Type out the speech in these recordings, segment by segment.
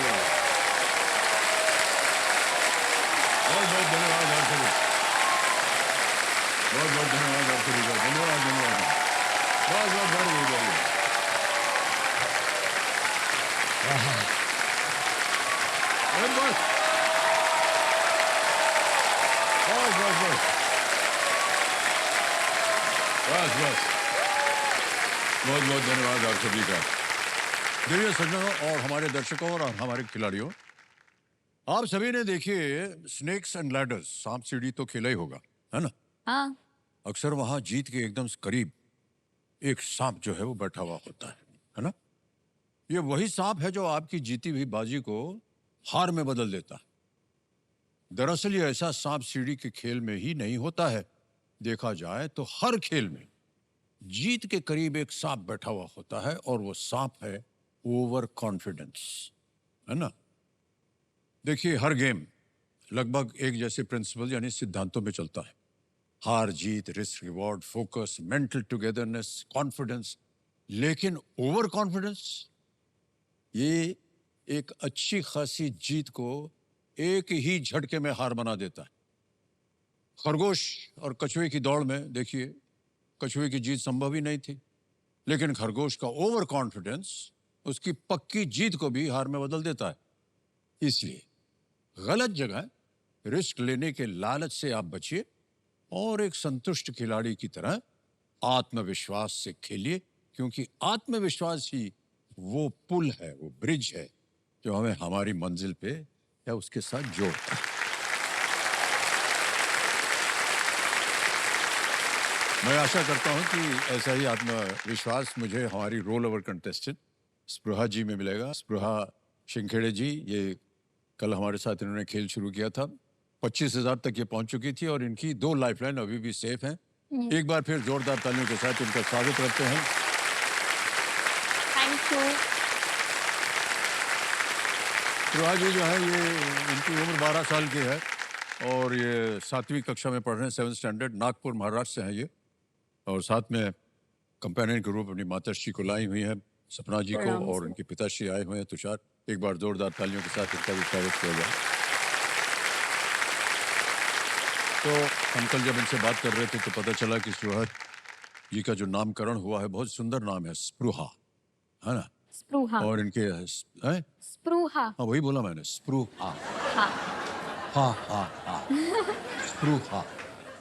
बहुत बहुत धन्यवाद आप सभी, बहुत बहुत धन्यवाद आप सभी का, धन्यवाद धन्यवाद, बहुत बहुत very very बस बस बस बस बस बस बस, बहुत बहुत धन्यवाद आप सभी का। देखिए सज्जनों और हमारे दर्शकों और हमारे खिलाड़ियों, आप सभी ने देखिए स्नेक्स एंड लैडर्स, सांप सीढ़ी तो खेला ही होगा, है ना? हाँ। अक्सर वहां जीत के एकदम करीब एक सांप जो है वो बैठा हुआ होता है ना? ये वही सांप है जो आपकी जीती हुई बाजी को हार में बदल देता है। दरअसल ये ऐसा सांप सीढ़ी के खेल में ही नहीं होता है, देखा जाए तो हर खेल में जीत के करीब एक सांप बैठा हुआ होता है और वो सांप है ओवर कॉन्फिडेंस, है ना? देखिए हर गेम लगभग एक जैसे प्रिंसिपल यानी सिद्धांतों में चलता है। हार जीत, risk reward, focus, mental togetherness, confidence. लेकिन ओवर कॉन्फिडेंस ये एक अच्छी खासी जीत को एक ही झटके में हार बना देता है। खरगोश और कछुए की दौड़ में देखिए कछुए की जीत संभव ही नहीं थी, लेकिन खरगोश का ओवर कॉन्फिडेंस उसकी पक्की जीत को भी हार में बदल देता है। इसलिए गलत जगह रिस्क लेने के लालच से आप बचिए और एक संतुष्ट खिलाड़ी की तरह आत्मविश्वास से खेलिए, क्योंकि आत्मविश्वास ही वो पुल है, वो ब्रिज है जो हमें हमारी मंजिल पे या उसके साथ जोड़ता है। मैं आशा करता हूं कि ऐसा ही आत्मविश्वास मुझे हमारी रोल ओवर कंटेस्टेंट स्पृहा जी में मिलेगा। स्पृहा शिंखेड़े जी, ये कल हमारे साथ इन्होंने खेल शुरू किया था, 25,000 तक ये पहुंच चुकी थी और इनकी 2 लाइफलाइन अभी भी सेफ हैं। एक बार फिर जोरदार तालियों के साथ इनका स्वागत करते हैं। Thank you. स्पृहा जी जो है ये इनकी उम्र 12 साल की है और ये 7वीं कक्षा में पढ़ रहे हैं, 7th स्टैंडर्ड, नागपुर महाराष्ट्र से हैं ये, और साथ में कंपेनियन के रूप अपनी माताश्री को लाई हुई है, सपना जी को, प्रणाम और सर। उनके पिताश्री आए हुए हैं तुषार। एक बार जोरदार तालियों के साथ इनका भी स्वागत किया जाए। तो हम कल जब इनसे बात कर रहे थे तो पता चला कि स्पृहा जी का जो नामकरण हुआ है बहुत सुंदर नाम है, स्पृहा, है ना? स्प्रूहा। और इनके हैं? स्प्रूहा। हाँ वही बोला मैंने, स्पृहा। हाँ। हाँ हाँ हाँ, स्पृहा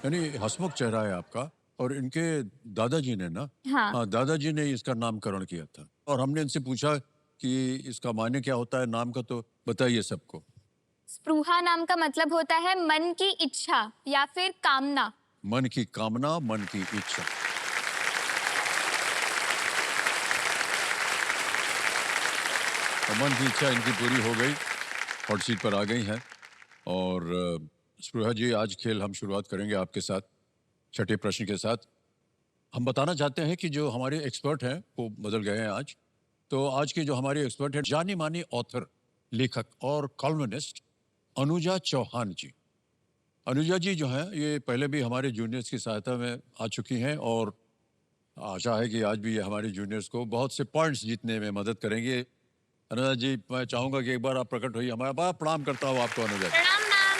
यानी हंसमुख चेहरा है आपका। और इनके दादाजी ने ना, हाँ। हाँ दादाजी ने इसका नामकरण किया था और हमने इनसे पूछा कि इसका मायने क्या होता है नाम का, तो बताइए सबको। स्प्रूहा नाम का मतलब होता है मन की इच्छा या फिर कामना। मन की कामना, मन की इच्छा। और मन की इच्छा इनकी पूरी हो गई, हॉट सीट पर आ गई हैं। और स्पृहा जी, आज खेल हम शुरुआत करेंगे आपके साथ छठे प्रश्न के साथ। हम बताना चाहते हैं कि जो हमारे एक्सपर्ट हैं वो बदल गए हैं आज। तो आज के जो हमारे एक्सपर्ट हैं, जानी मानी ऑथर, लेखक और कॉलमनिस्ट अनुजा चौहान जी। अनुजा जी जो हैं ये पहले भी हमारे जूनियर्स की सहायता में आ चुकी हैं और आशा है कि आज भी ये हमारे जूनियर्स को बहुत से पॉइंट्स जीतने में मदद करेंगे। अनुजा जी, मैं चाहूंगा कि एक बार आप प्रकट होइए हमारा, बड़ा प्रणाम करता हूँ आपको अनुजा जी, प्रणाम मैम।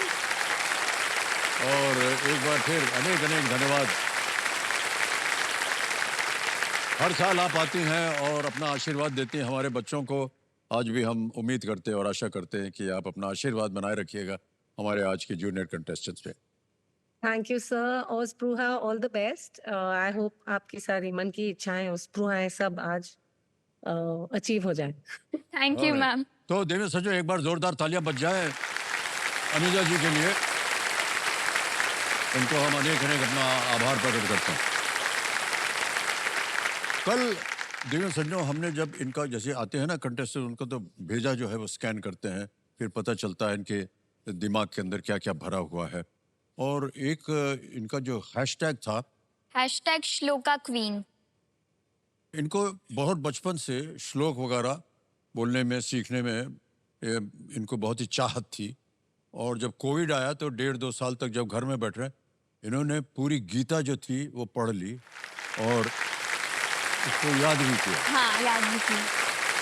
और एक बार फिर अनेक अनेक धन्यवाद। हर साल आप आती हैं और अपना आशीर्वाद देती हैं हमारे बच्चों को। आज भी हम उम्मीद करते हैं और आशा करते हैं कि आप अपना आशीर्वाद बनाए रखिएगा हमारे आज के जूनियर कंटेस्टेंट्स पे। Thank you sir. और Spruha, all the best. I hope आपकी सारी मन की इच्छाएं और स्प्रूहाएं सब आज अचीव हो जाए। Thank you Alright. मैम। तो देवेश सजो एक बार जोरदार तालियां बज जाए अनुजा जी के लिए। उनको हम अनेक अनेक अपना आभार प्रकट करते हैं। कल देवेश सज्जनों हमने जब इनका जैसे आते हैं ना कंटेस्टेंट, उनको तो भेजा जो है वो स्कैन करते हैं, फिर पता चलता है इनके दिमाग के अंदर क्या क्या भरा हुआ है। और एक इनका जो हैशटैग था, हैशटैग श्लोका क्वीन। इनको बहुत बचपन से श्लोक वगैरह बोलने में, सीखने में इनको बहुत ही चाहत थी। और जब कोविड आया तो 1.5-2 साल तक जब घर में बैठ रहे, इन्होंने पूरी गीता जो थी वो पढ़ ली और उसको याद भी किया। हाँ, याद भी थी।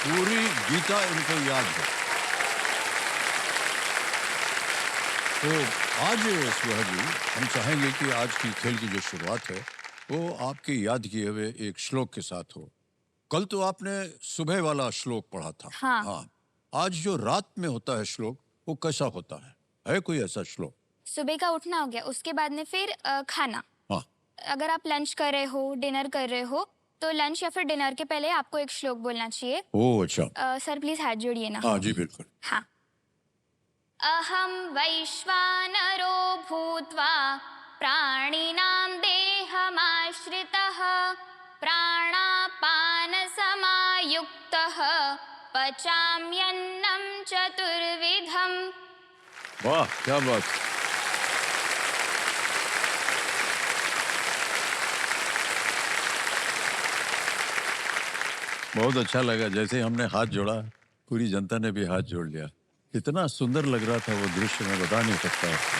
पूरी गीता इनको याद है। तो आज सुहा जी हम चाहेंगे कि आज की खेल की जो शुरुआत है वो आपके याद किए हुए एक श्लोक के साथ हो। कल तो आपने सुबह वाला श्लोक पढ़ा था। हाँ। हाँ। आज जो रात में होता है श्लोक वो कैसा होता है कोई ऐसा श्लोक? सुबह का उठना हो गया, उसके बाद में फिर खाना। हाँ। अगर आप लंच कर रहे हो, डिनर कर रहे हो, तो लंच या फिर डिनर के पहले आपको एक श्लोक बोलना चाहिए। ओह अच्छा। सर प्लीज हाथ जोड़िए ना। हाँ जी बिल्कुल। हाँ। अहम वैश्वानरो भूत्वा प्राणिनां देहमाश्रितः प्राणापान समायुक्तः पचाम्यन्नं चतुर्विधम्। वाह क्या बात। बहुत अच्छा लगा, जैसे हमने हाथ जोड़ा पूरी जनता ने भी हाथ जोड़ लिया। इतना सुंदर लग रहा था वो दृश्य, मैं बता नहीं सकता आपको।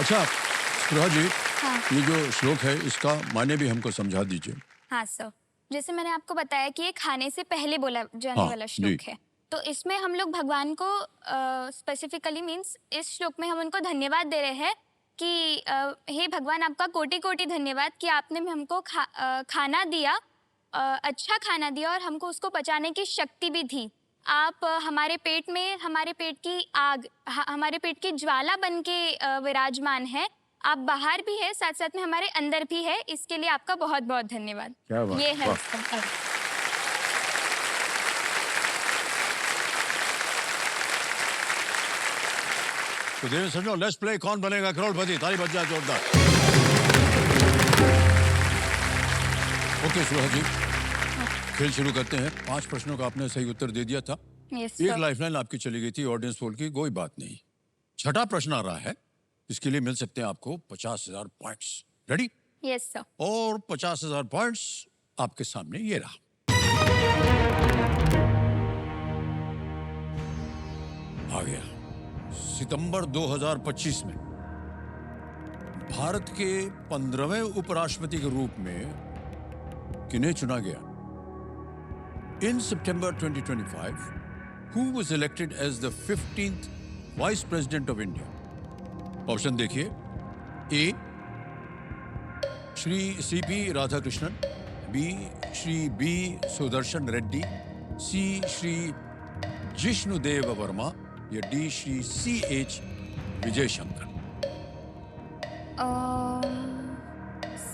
अच्छा स्पृहा जी, हाँ। ये जो श्लोक है इसका माने भी हमको समझा दीजिए। हाँ सर, जैसे मैंने आपको बताया कि ये खाने से पहले बोला जाने हाँ, वाला जी। श्लोक है, तो इसमें हम लोग भगवान को स्पेसिफिकली मीन्स इस श्लोक में हम उनको धन्यवाद दे रहे हैं कि हे भगवान, आपका कोटि कोटि धन्यवाद कि आपने हमको खाना दिया, अच्छा खाना दिया और हमको उसको पचाने की शक्ति भी दी। आप हमारे पेट में हमारे पेट की आग, हमारे पेट की ज्वाला बन के विराजमान है। आप बाहर भी है, साथ साथ में हमारे अंदर भी है। इसके लिए आपका बहुत बहुत धन्यवाद। क्या बात, ये है वाह। इसका अर्थ। तो देवेंद्र समझो, लेट्स प्ले कौन बनेगा करोड़पति। ताली बज जाए जोरदार। ओके सुहा जी, खेल शुरू करते हैं। 5 प्रश्नों का आपने सही उत्तर दे दिया था। यस एक सर। लाइफलाइन आपकी चली गई थी ऑडियंस पोल की, कोई बात नहीं। छठा प्रश्न आ रहा है, इसके लिए मिल सकते हैं आपको 50,000 पॉइंट्स। रेडी? Yes sir. और 50,000 पॉइंट्स आपके सामने ये रहा। आ गया। सितंबर 2025 में भारत के 15वें उपराष्ट्रपति के रूप में किन्हें चुना गया? In September 2025, who was elected as the 15th Vice President of India? Option देखिए। A Shri CP Radhakrishnan, B Shri B Sudershan Reddy, C Shri Jishnudev Varma या D Shri CH Vijay Shankar.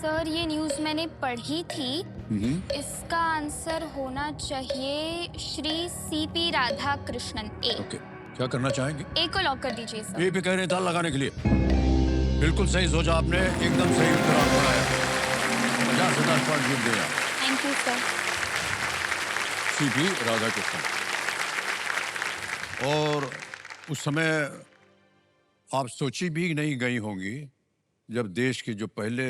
Sir ये न्यूज़ मैंने पढ़ी थी। इसका आंसर होना चाहिए Shri CP Radhakrishnan. A. Okay, क्या करना चाहेंगे? ए को लॉक कर दीजिए सर। ए पे कह रहे हैं ताल लगाने के लिए। बिल्कुल सही सोचा आपने, एकदम सही उत्तर आपका आया। 50,000 पॉइंट जीत गए आप। Thank you sir. CP Radhakrishnan. और उस समय आप सोची भी नहीं गई होंगी जब देश के जो पहले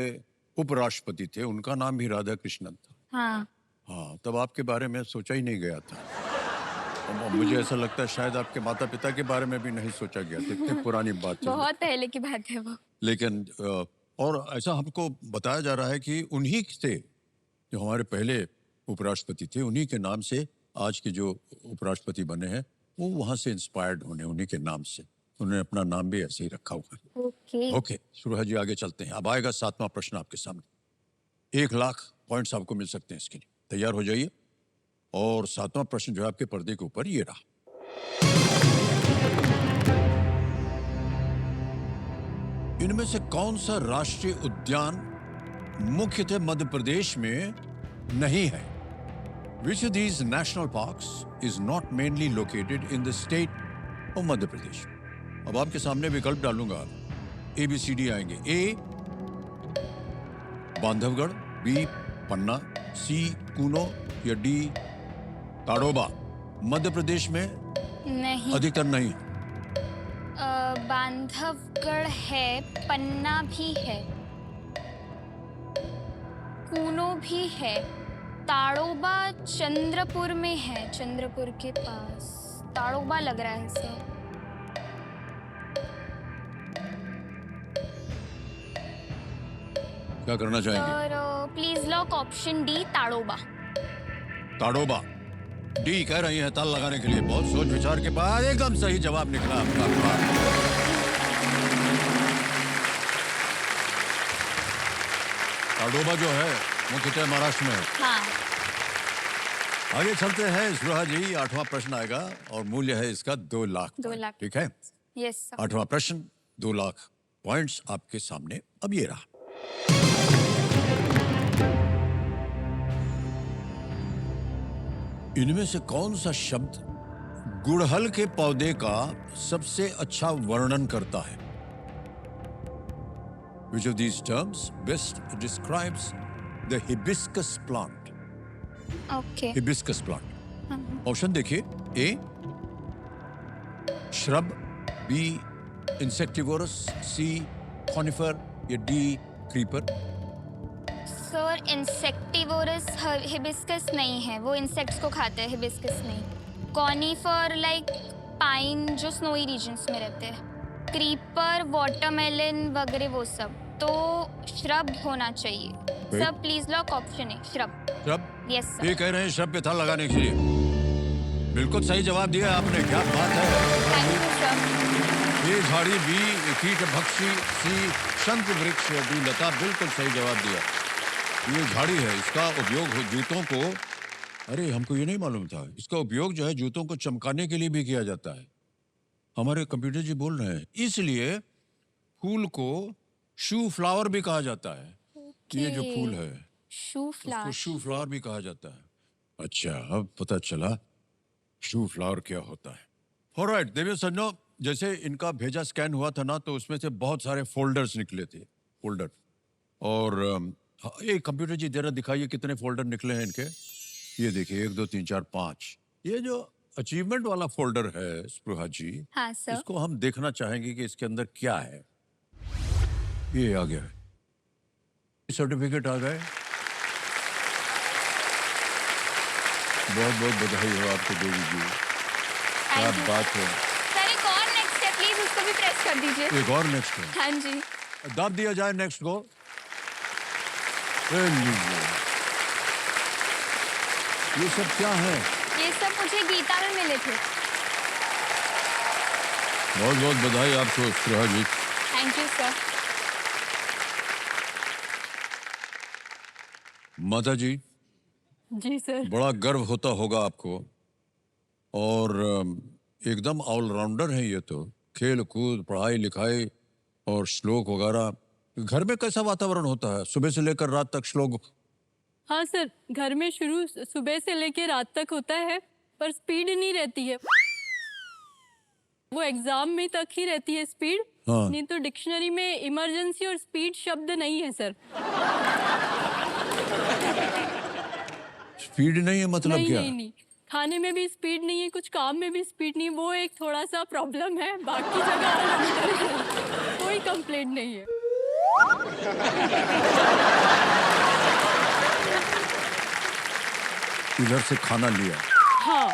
उपराष्ट्रपति थे उनका नाम भी राधाकृष्णन था। हाँ। हाँ, तब आपके बारे में सोचा ही नहीं गया था। और मुझे ऐसा लगता है शायद आपके माता पिता के बारे में भी नहीं सोचा गया था, इतनी पुरानी बात है। बहुत पहले की बात है वो। लेकिन और ऐसा हमको बताया जा रहा है कि उन्हीं से जो हमारे पहले उपराष्ट्रपति थे, उन्हीं के नाम से आज के जो उपराष्ट्रपति बने हैं वो वहां से इंस्पायर्ड होने, उन्हीं के नाम से उन्होंने अपना नाम भी ऐसे ही रखा हुआ है। ओके। ओके सुरहा जी, आगे चलते हैं। अब आएगा 7वां प्रश्न आपके सामने। 1 लाख पॉइंट्स आपको मिल सकते हैं इसके लिए। तैयार हो जाइए। और 7वां प्रश्न जो है आपके पर्दे के ऊपर ये रहा। इनमें से कौन सा राष्ट्रीय उद्यान मुख्यतः मध्य प्रदेश में नहीं है? Which of these national parks is not mainly located in the state of Madhya Pradesh? अब आपके सामने विकल्प डालूंगा। ABCD आएंगे। ए बांधवगढ़, बी पन्ना, सी कूनो या डी ताड़ोबा। मध्य प्रदेश में नहीं। अधिकतर नहीं। बांधवगढ़ है, पन्ना भी है, कूनो भी है, ताड़ोबा चंद्रपुर में है, चंद्रपुर के पास। ताड़ोबा लग रहा है सर। क्या करना चाहेंगे? Sir please lock option D, Tadoba. Tadoba. D कह रही है ताल लगाने के लिए। बहुत सोच विचार के बाद एकदम सही जवाब निकला आपका। ताडोबा जो है मुख्यतः महाराष्ट्र में है। हाँ। आगे चलते हैं स्पृहा जी, 8वां प्रश्न आएगा और मूल्य है इसका 2 लाख। 2 लाख। ठीक है। Yes sir. 8वां प्रश्न, 2 लाख पॉइंट्स आपके सामने अब ये रहा। इनमें से कौन सा शब्द गुड़हल के पौधे का सबसे अच्छा वर्णन करता है? Which of these terms best describes the hibiscus plant? Okay. Hibiscus plant. Option देखिए। ए श्रब, बी इंसेक्टिवोरस, सी कॉनिफर या D creeper. Sir insectivorous hibiscus नहीं है, वो इंसेक्ट्स को खाते हैं, हिबिस्कस नहीं। कॉनिफर लाइक पाइन जो स्नोई रीजन्स में रहते हैं। क्रीपर, वाटरमेलन वगैरह वो सब। तो श्रब होना चाहिए। सर प्लीज लॉक ऑप्शन है श्रब। श्रब? Yes sir. ये कह रहे हैं श्रब पे था लगाने के लिए। बिल्कुल सही जवाब दिया आपने, क्या बात है। Thank you sir. ये झाड़ी, बी कीट भक्षी, सी शंख वृक्ष, डी लता। बिल्कुल सही जवाब दिया। ये झाड़ी है, इसका उपयोग जूतों को, अरे हमको ये नहीं मालूम था, इसका उपयोग जो है जूतों को चमकाने के लिए भी किया जाता है। हमारे कंप्यूटर जी बोल रहे हैं, इसलिए फूल को शू फ्लावर भी कहा जाता है। ये जो फूल है शू उसको फ्लावर। शू फ्लावर भी कहा जाता है। अच्छा, अब पता चला शू फ्लावर क्या होता है। ऑलराइट देवियों सज्जनों, जैसे इनका भेजा स्कैन हुआ था ना, तो उसमें से बहुत सारे फोल्डर्स निकले थे। फोल्डर। और ये कंप्यूटर जी जरा दिखाइए कितने फोल्डर निकले हैं इनके। ये देखिए 1 2 3 4 5। ये जो अचीवमेंट वाला फोल्डर है स्पृहा जी, हाँ सर। इसको हम देखना चाहेंगे कि इसके अंदर क्या है। ये आ गया, सर्टिफिकेट आ गए। बहुत बहुत बधाई हो आपको देवी जी, क्या थैंक यू बात है। सर। एक और नेक्स्ट है, प्लीज उसको भी प्रेस कर दीजिए। एक और नेक्स्ट है, हाँ जी। दाब दिया जाए नेक्स्ट को। ये लीजिए। ये सब क्या है? ये सब मुझे गीता में मिले थे। बहुत बहुत बधाई आपको स्पृहा जी। Thank you sir. माता जी, जी सर। बड़ा गर्व होता होगा आपको। और एकदम ऑलराउंडर हैं ये तो, खेल कूद, पढ़ाई लिखाई और श्लोक वगैरह। घर में कैसा वातावरण होता है? सुबह से लेकर रात तक श्लोक? हाँ सर, घर में शुरू सुबह से लेके रात तक होता है, पर स्पीड नहीं रहती है। वो एग्जाम में तक ही रहती है स्पीड। हाँ। नहीं तो डिक्शनरी में इमरजेंसी और स्पीड शब्द नहीं है सर। स्पीड नहीं है मतलब नहीं क्या? नहीं नहीं, खाने में भी स्पीड नहीं है, कुछ काम में भी स्पीड नहीं है। वो एक थोड़ा सा प्रॉब्लम है, बाकी जगह कोई कंप्लेंट नहीं है। इधर से खाना लिया, हाँ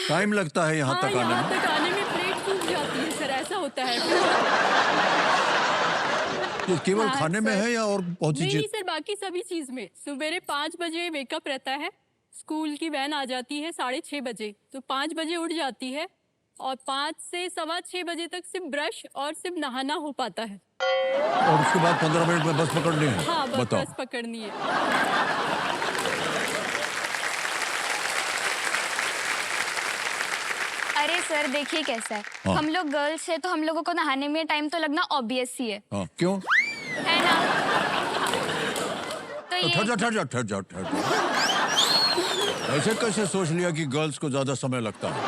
टाइम लगता है यहाँ हाँ, तक आने यहाँ में। तक आने में प्लेट सूख जाती है सर, ऐसा होता है। ये केवल हाँ, खाने में सर। है या और बहुत सी नहीं नहीं चीज? सर, बाकी सभी चीज में। सवेरे 5 बजे वेकअप रहता है, स्कूल की वैन आ जाती है 6:30 बजे, तो 5 बजे उठ जाती है और 5 से 6:15 बजे तक सिर्फ ब्रश और सिर्फ नहाना हो पाता है। और उसके बाद 15 मिनट में बस पकड़नी है। हाँ, बस बताओ। बस पकड़नी है। अरे सर देखिए कैसा है, हाँ। हम लोग गर्ल्स है तो हम लोगों को नहाने में टाइम तो लगना ऑब्वियस ही है क्यों? है ना? हाँ। तो ये ठहर जा। ऐसे कैसे सोच लिया कि गर्ल्स को ज्यादा समय लगता है?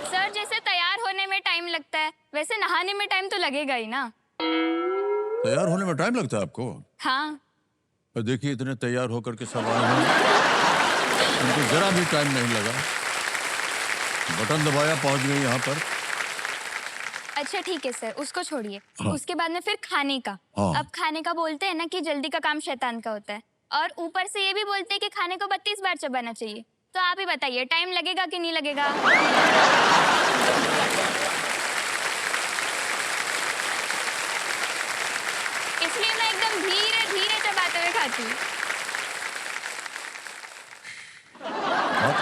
सर जैसे तैयार होने में टाइम लगता है, वैसे नहाने में टाइम तो लगेगा ही ना। तैयार होने में टाइम लगता है आपको? हाँ। और देखिए इतने तैयार होकर के सब आए हैं, उनको जरा भी टाइम नहीं लगा, बटन दबाया पहुंच गई यहाँ पर। अच्छा ठीक है सर, उसको छोड़िए। हाँ। उसके बाद में फिर खाने का। हाँ। अब खाने का बोलते हैं ना कि जल्दी का काम शैतान का होता है, और ऊपर से ये भी बोलते हैं कि खाने को 32 बार चबाना चाहिए। तो आप ही बताइए टाइम लगेगा कि नहीं लगेगा? इसलिए मैं एकदम धीरे धीरे चबाते हुए खाती हूँ।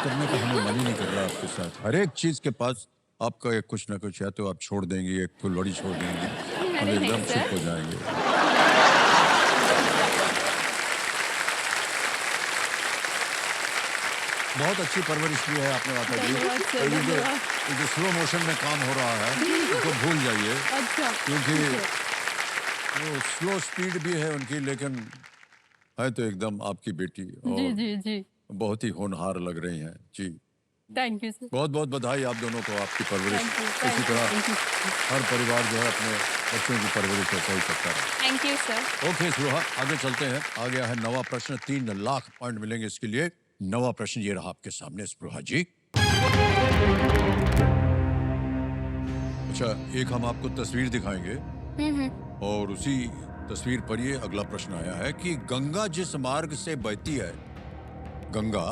करने का हमें मन ही नहीं कर रहा आपके साथ। हर एक चीज के पास आपका एक कुछ ना कुछ, या तो आप छोड़ देंगी, एक फुलवड़ी छोड़ देंगी, हम अरे नहीं एकदम सर। चुप हो जाएंगे। बहुत अच्छी परवरिश की है आपने माता जी। धन्यवाद सर, और धन्यवाद। ये जो स्लो मोशन में काम हो रहा है तो भूल जाइए, अच्छा क्योंकि ठीक है। वो स्लो स्पीड भी है उनकी, लेकिन है तो एकदम आपकी बेटी, जी और जी जी, बहुत ही होनहार लग रही हैं जी। Thank you sir. बहुत बहुत बधाई आप दोनों को, आपकी परवरिश थैंक यू, इसी थैंक यू, तरह थैंक यू। हर परिवार जो है अपने बच्चों की परवरिश ऐसा ही करता है। Thank you sir. ओके सुहा, आगे चलते हैं। आ गया है नवा प्रश्न, 3 लाख पॉइंट मिलेंगे इसके लिए। नवा प्रश्न ये रहा आपके सामने स्पृहा जी। अच्छा, एक हम आपको तस्वीर दिखाएंगे और उसी तस्वीर पर ये अगला प्रश्न आया है कि गंगा जिस मार्ग से बहती है, गंगा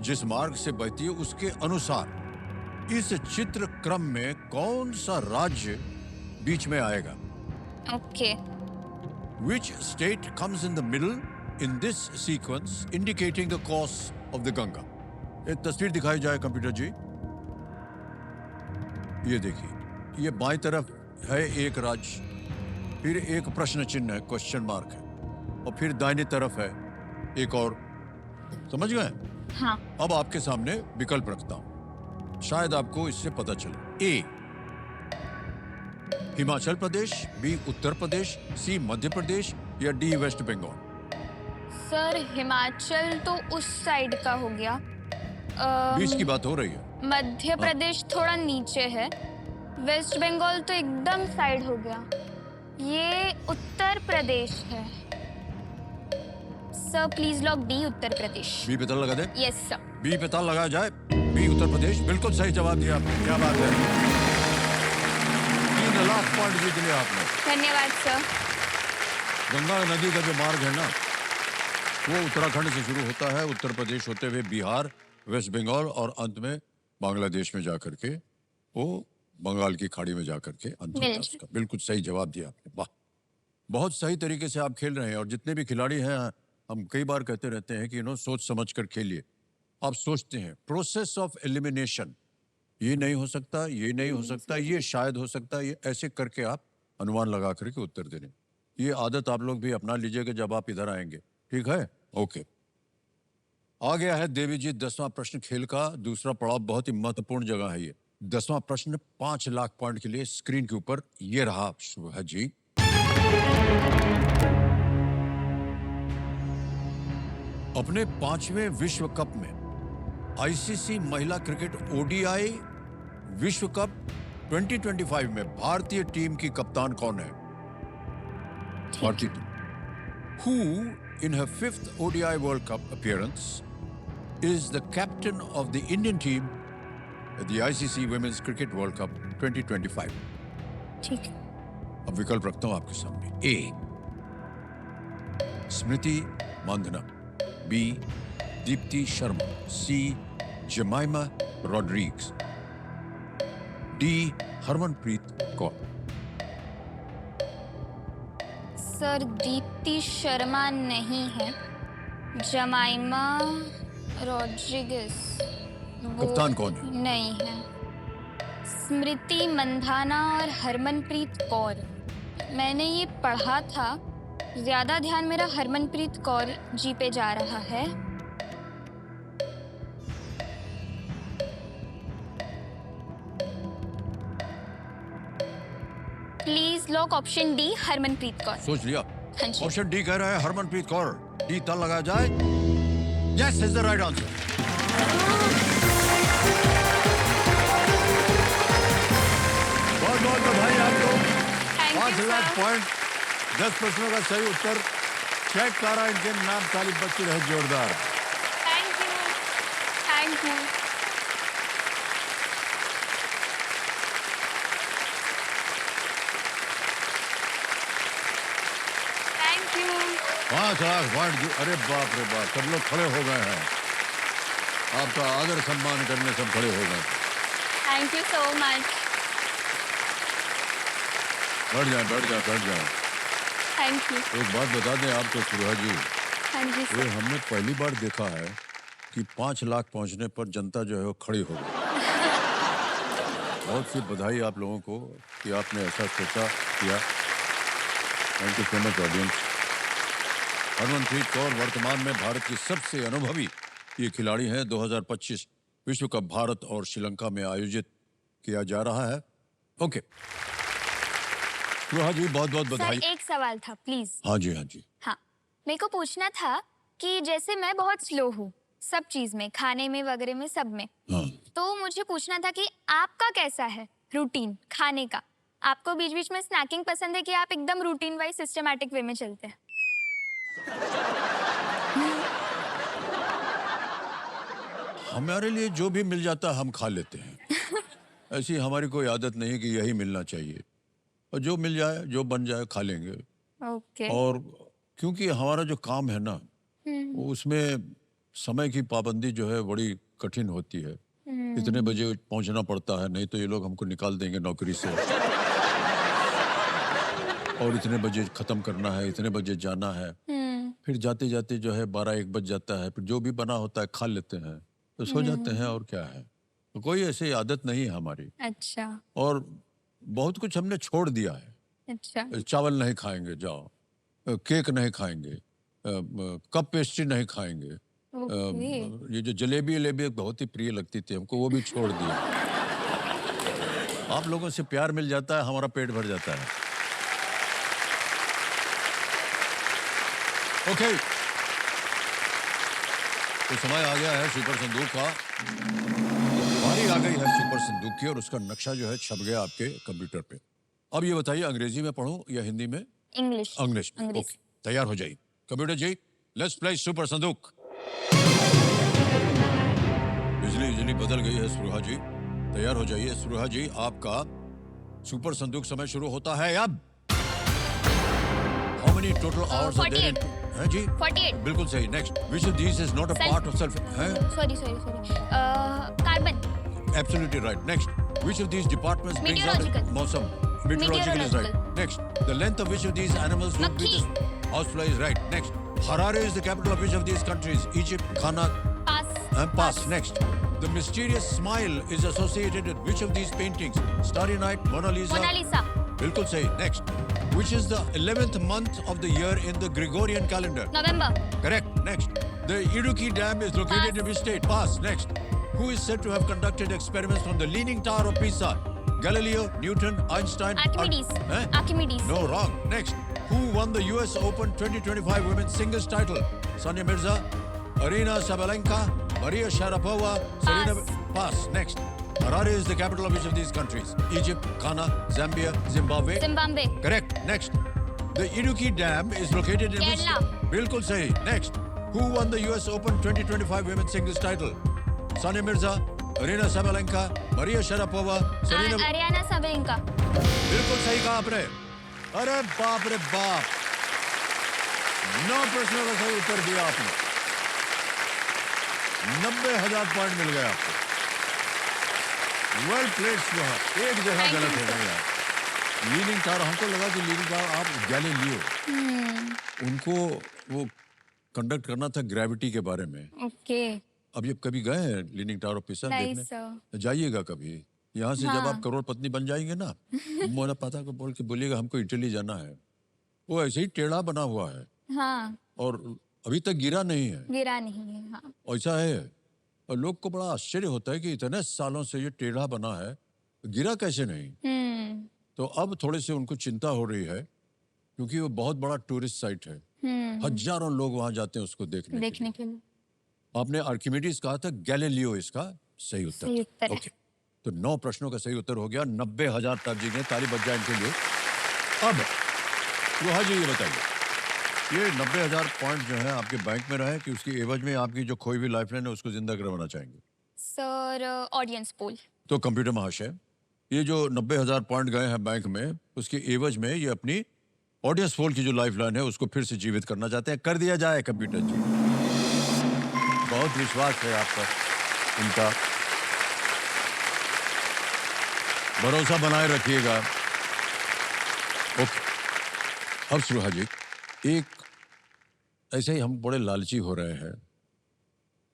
जिस मार्ग से बहती है उसके अनुसार इस चित्र क्रम में कौन सा राज्य बीच में आएगा? Okay. Which state comes in the middle in this sequence indicating the course of the Ganga? एक तस्वीर दिखाई जाए कंप्यूटर जी। ये देखिए, ये बाईं तरफ है एक राज्य, फिर एक प्रश्न चिन्ह है, क्वेश्चन मार्क है, और फिर दाहिनी तरफ है एक और। समझ गए? हाँ। अब आपके सामने विकल्प रखता हूं, शायद आपको इससे पता चले। ए हिमाचल प्रदेश, बी उत्तर प्रदेश, सी मध्य प्रदेश, या D west Bengal. Sir Himachal तो उस साइड का हो गया। बीच की बात हो रही है। मध्य प्रदेश थोड़ा नीचे है। वेस्ट बंगाल तो एकदम साइड हो गया। ये उत्तर प्रदेश है। Sir please lock B Uttar Pradesh. B पता लगा दे। Yes sir. बी पता लगाया जाए। बी उत्तर प्रदेश, बिल्कुल सही जवाब दिया आपने। क्या बात है, 3 लाख पॉइंट जीत लिया आपने। धन्यवाद सर। गंगा नदी का जो मार्ग है ना, वो उत्तराखंड से शुरू होता है, उत्तर प्रदेश होते हुए बिहार, वेस्ट बंगाल और अंत में बांग्लादेश में जाकर के वो बंगाल की खाड़ी में जाकर के अंत होता है उसका। बिल्कुल सही जवाब दिया आपने, वाह। बहुत सही तरीके से आप खेल रहे हैं, और जितने भी खिलाड़ी हैं, हम कई बार कहते रहते हैं कि सोच समझ कर खेलिए। आप सोचते हैं प्रोसेस ऑफ एलिमिनेशन, ये नहीं हो सकता, ये नहीं हो सकता, ये शायद हो सकता, ये ऐसे करके आप अनुमान लगा करके उत्तर दे रहे हैं। ये आदत आप लोग भी अपना लीजिएगा जब आप इधर आएंगे, ठीक है? ओके, आ गया है देवी जी 10वां प्रश्न खेल का दूसरा पड़ाव। बहुत ही महत्वपूर्ण जगह है ये। 10वां प्रश्न 5 लाख पॉइंट के लिए स्क्रीन के ऊपर ये रहा शुभ जी। अपने 5वें विश्व कप में आईसीसी महिला क्रिकेट ओडीआई विश्व कप 2025 में भारतीय टीम की कप्तान कौन है? भारतीय team. Who in her 5th ODI World Cup appearance is the captain of the Indian team at the ICC Women's Cricket World Cup 2025? ठीक है। अब विकल्प रखता हूं आपके सामने। A Smriti Mandhana, B Deepti Sharma, C Jemimah Rodrigues, D Harmanpreet Kaur. Sir Deepti Sharma नहीं है। जमाइमा रॉड्रिगेज कप्तान कौन है? नहीं है। स्मृति मंधाना और हरमनप्रीत कौर, मैंने ये पढ़ा था। ज्यादा ध्यान मेरा हरमनप्रीत कौर जी पे जा रहा है। Please lock option D Harmanpreet Kaur. सोच लिया? हाँ जी। ऑप्शन डी कह रहा है हरमनप्रीत कौर। डी तल लगाया जाए। Yes is the right answer. बहुत बहुत बधाई आपको। Thank you, 5 lakh sir. Point, 10 प्रश्नों का सही उत्तर। चेक करा इनके नाम, ताली बच्ची रहे जोरदार। Thank you. Thank you. Thank you. 5 lakh point. अरे बाप रे बाप, सब लोग खड़े हो गए हैं। आपका आदर सम्मान करने सब खड़े हो गए। Thank you so much. बैठ जाए, बैठ जाए, बैठ जाए। Thank you. एक बात बता दें आपको सुरहा जी, हाँ जी ये सर। हमने पहली बार देखा है कि 5 लाख पहुंचने पर जनता जो है वो खड़ी हो गई। बहुत सी बधाई आप लोगों को कि आपने ऐसा सोचा किया। Thank you so much audience. Harmanpreet Kaur वर्तमान में भारत की सबसे अनुभवी ये खिलाड़ी हैं। 2025 विश्व कप भारत और श्रीलंका में आयोजित किया जा रहा है। ओके सुहा जी, बहुत बहुत सर बधाई। एक सवाल था प्लीज। हाँ जी, हाँ जी। हाँ, मेरे को पूछना था कि जैसे मैं बहुत स्लो हूँ सब चीज में, खाने में वगैरह में, सब में, हाँ, तो मुझे पूछना था कि आपका कैसा है रूटीन खाने का? आपको बीच बीच में स्नैकिंग पसंद है कि आप एकदम रूटीन वाइज सिस्टमैटिक वे में चलते हैं? हमारे लिए जो भी मिल जाता है हम खा लेते हैं। ऐसी हमारी कोई आदत नहीं कि यही मिलना चाहिए, और जो मिल जाए जो बन जाए खा लेंगे। ओके। और क्योंकि हमारा जो काम है ना, उसमें समय की पाबंदी जो है बड़ी कठिन होती है। इतने बजे पहुंचना पड़ता है, नहीं तो ये लोग हमको निकाल देंगे नौकरी से। और इतने बजे खत्म करना है, इतने बजे जाना है। फिर जाते जाते जो है 12-1 बज जाता है। फिर जो भी बना होता है खा लेते हैं, तो सो जाते हैं, और क्या है। तो कोई ऐसी आदत नहीं है हमारी। अच्छा और बहुत कुछ हमने छोड़ दिया है। अच्छा। चावल नहीं खाएंगे, जाओ। केक नहीं खाएंगे, कप पेस्ट्री नहीं खाएंगे। ओके। ये जो जलेबी वलेबी बहुत ही प्रिय लगती थी हमको, वो भी छोड़ दिया। आप लोगों से प्यार मिल जाता है, हमारा पेट भर जाता है। ओके, तो समय आ गया है सुपर संदूक का। बारी आ गई है सुपर संदूक की, और उसका नक्शा जो है छप गया आपके कंप्यूटर पे। अब ये बताइए, अंग्रेजी में पढ़ूं या हिंदी में? इंग्लिश। इंग्लिश में। अंग्रेजी। ओके, तैयार हो जाइए computer ji. Let's play super संदूक। बिजली बिजली बदल गई है सुरहा जी, तैयार हो जाइए। सुरहा जी, आपका सुपर संदूक समय शुरू होता है अब। How many total hours are there in? 48. हैं जी? 48. बिल्कुल सही। Next, which of these is not a Self- part of self? हैं? Sorry sorry sorry, carbon. Absolutely right. Next, which of these departments brings out Meteorological. मौसम? Meteorological is right. Meteorological. Next, the length of which of these animals would be Makhi. the housefly is right. Next, Harare is the capital of which of these countries? Egypt, Ghana, pass. and pass. Next, the mysterious smile is associated with which of these paintings? Starry Night, Mona Lisa. Mona Lisa. बिल्कुल सही। Next, which is the 11th month of the year in the Gregorian calendar? November. Correct. Next, the Idukki Dam is located Pass. in which state? Pass. Next, who is said to have conducted experiments from the Leaning Tower of Pisa? Galileo, Newton, Einstein. Archimedes। Huh? Archimedes। No, wrong. Next, who won the US Open 2025 Women's Singles title? Sonia Mirza, Arina Sabalenka, Maria Sharapova, Serena. Pass. Next, Harare is the capital of which of these countries? Egypt, Ghana, Zambia, Zimbabwe. Zimbabwe. Correct. Next, the Idukki Dam is located in which? Kerala. बिल्कुल सही. Next, who won the US Open 2025 Women's Singles title? Sonia Mirza, Arina Sabalenka, Maria Sharapova, Serena. Aryna Sabalenka. बिल्कुल सही कहा आपने। अरे बाप रे बाप, 9 प्रश्नों का सही उत्तर दिया आपने। 90,000 पॉइंट मिल गए आपको। वेल प्लेड सुहा। एक जगह Thank गलत you, हो गई आप। लीनिंग टावर, हमको लगा कि लीनिंग टावर आप गैलीलियो, उनको वो कंडक्ट करना था ग्रेविटी के बारे में। ओके। अब ये कभी गए हैं लीनिंग टावर ऑफ पिसा नहीं देखने? सर। जाइएगा कभी। यहाँ से जब हाँ। आप करोड़पति बन जाएंगे ना, मोना पता को बोल के बोलिएगा हमको इटली जाना है। वो ऐसे ही टेढ़ा बना हुआ है, हाँ, और अभी तक गिरा नहीं है। गिरा नहीं है। हाँ। ऐसा है, और लोग को बड़ा आश्चर्य होता है कि इतने सालों से ये टेढ़ा बना है, गिरा कैसे नहीं। तो अब थोड़े से उनको चिंता हो रही है, क्योंकि वो बहुत बड़ा टूरिस्ट साइट है। हजारों लोग वहां जाते हैं उसको देखने देखने के लिए। आपने आर्किमिडीज कहा था, गैलीलियो इसका सही उत्तर सही था। उत्तर है। ओके, तो 9 प्रश्नों का सही उत्तर हो गया। 90,000 तक जीने, ताली बज जाए इनके लिए। अब रोहा जी ये बताइए, ये 90,000 पॉइंट जो है आपके बैंक में रहे कि उसकी एवज में आपकी जो खोई हुई लाइफलाइन है उसको जिंदा करवाना चाहेंगे? Sir audience poll. तो कंप्यूटर महाशय, ये जो 90,000 पॉइंट गए हैं बैंक में, उसकी एवज में ये अपनी ऑडियंस पोल की जो लाइफलाइन है उसको फिर से जीवित करना चाहते हैं। कर दिया जाए कंप्यूटर जी। बहुत विश्वास है आप पर उनका, भरोसा बनाए रखिएगा। ओके, अब सुहा जी, एक ऐसे ही हम बड़े लालची हो रहे हैं।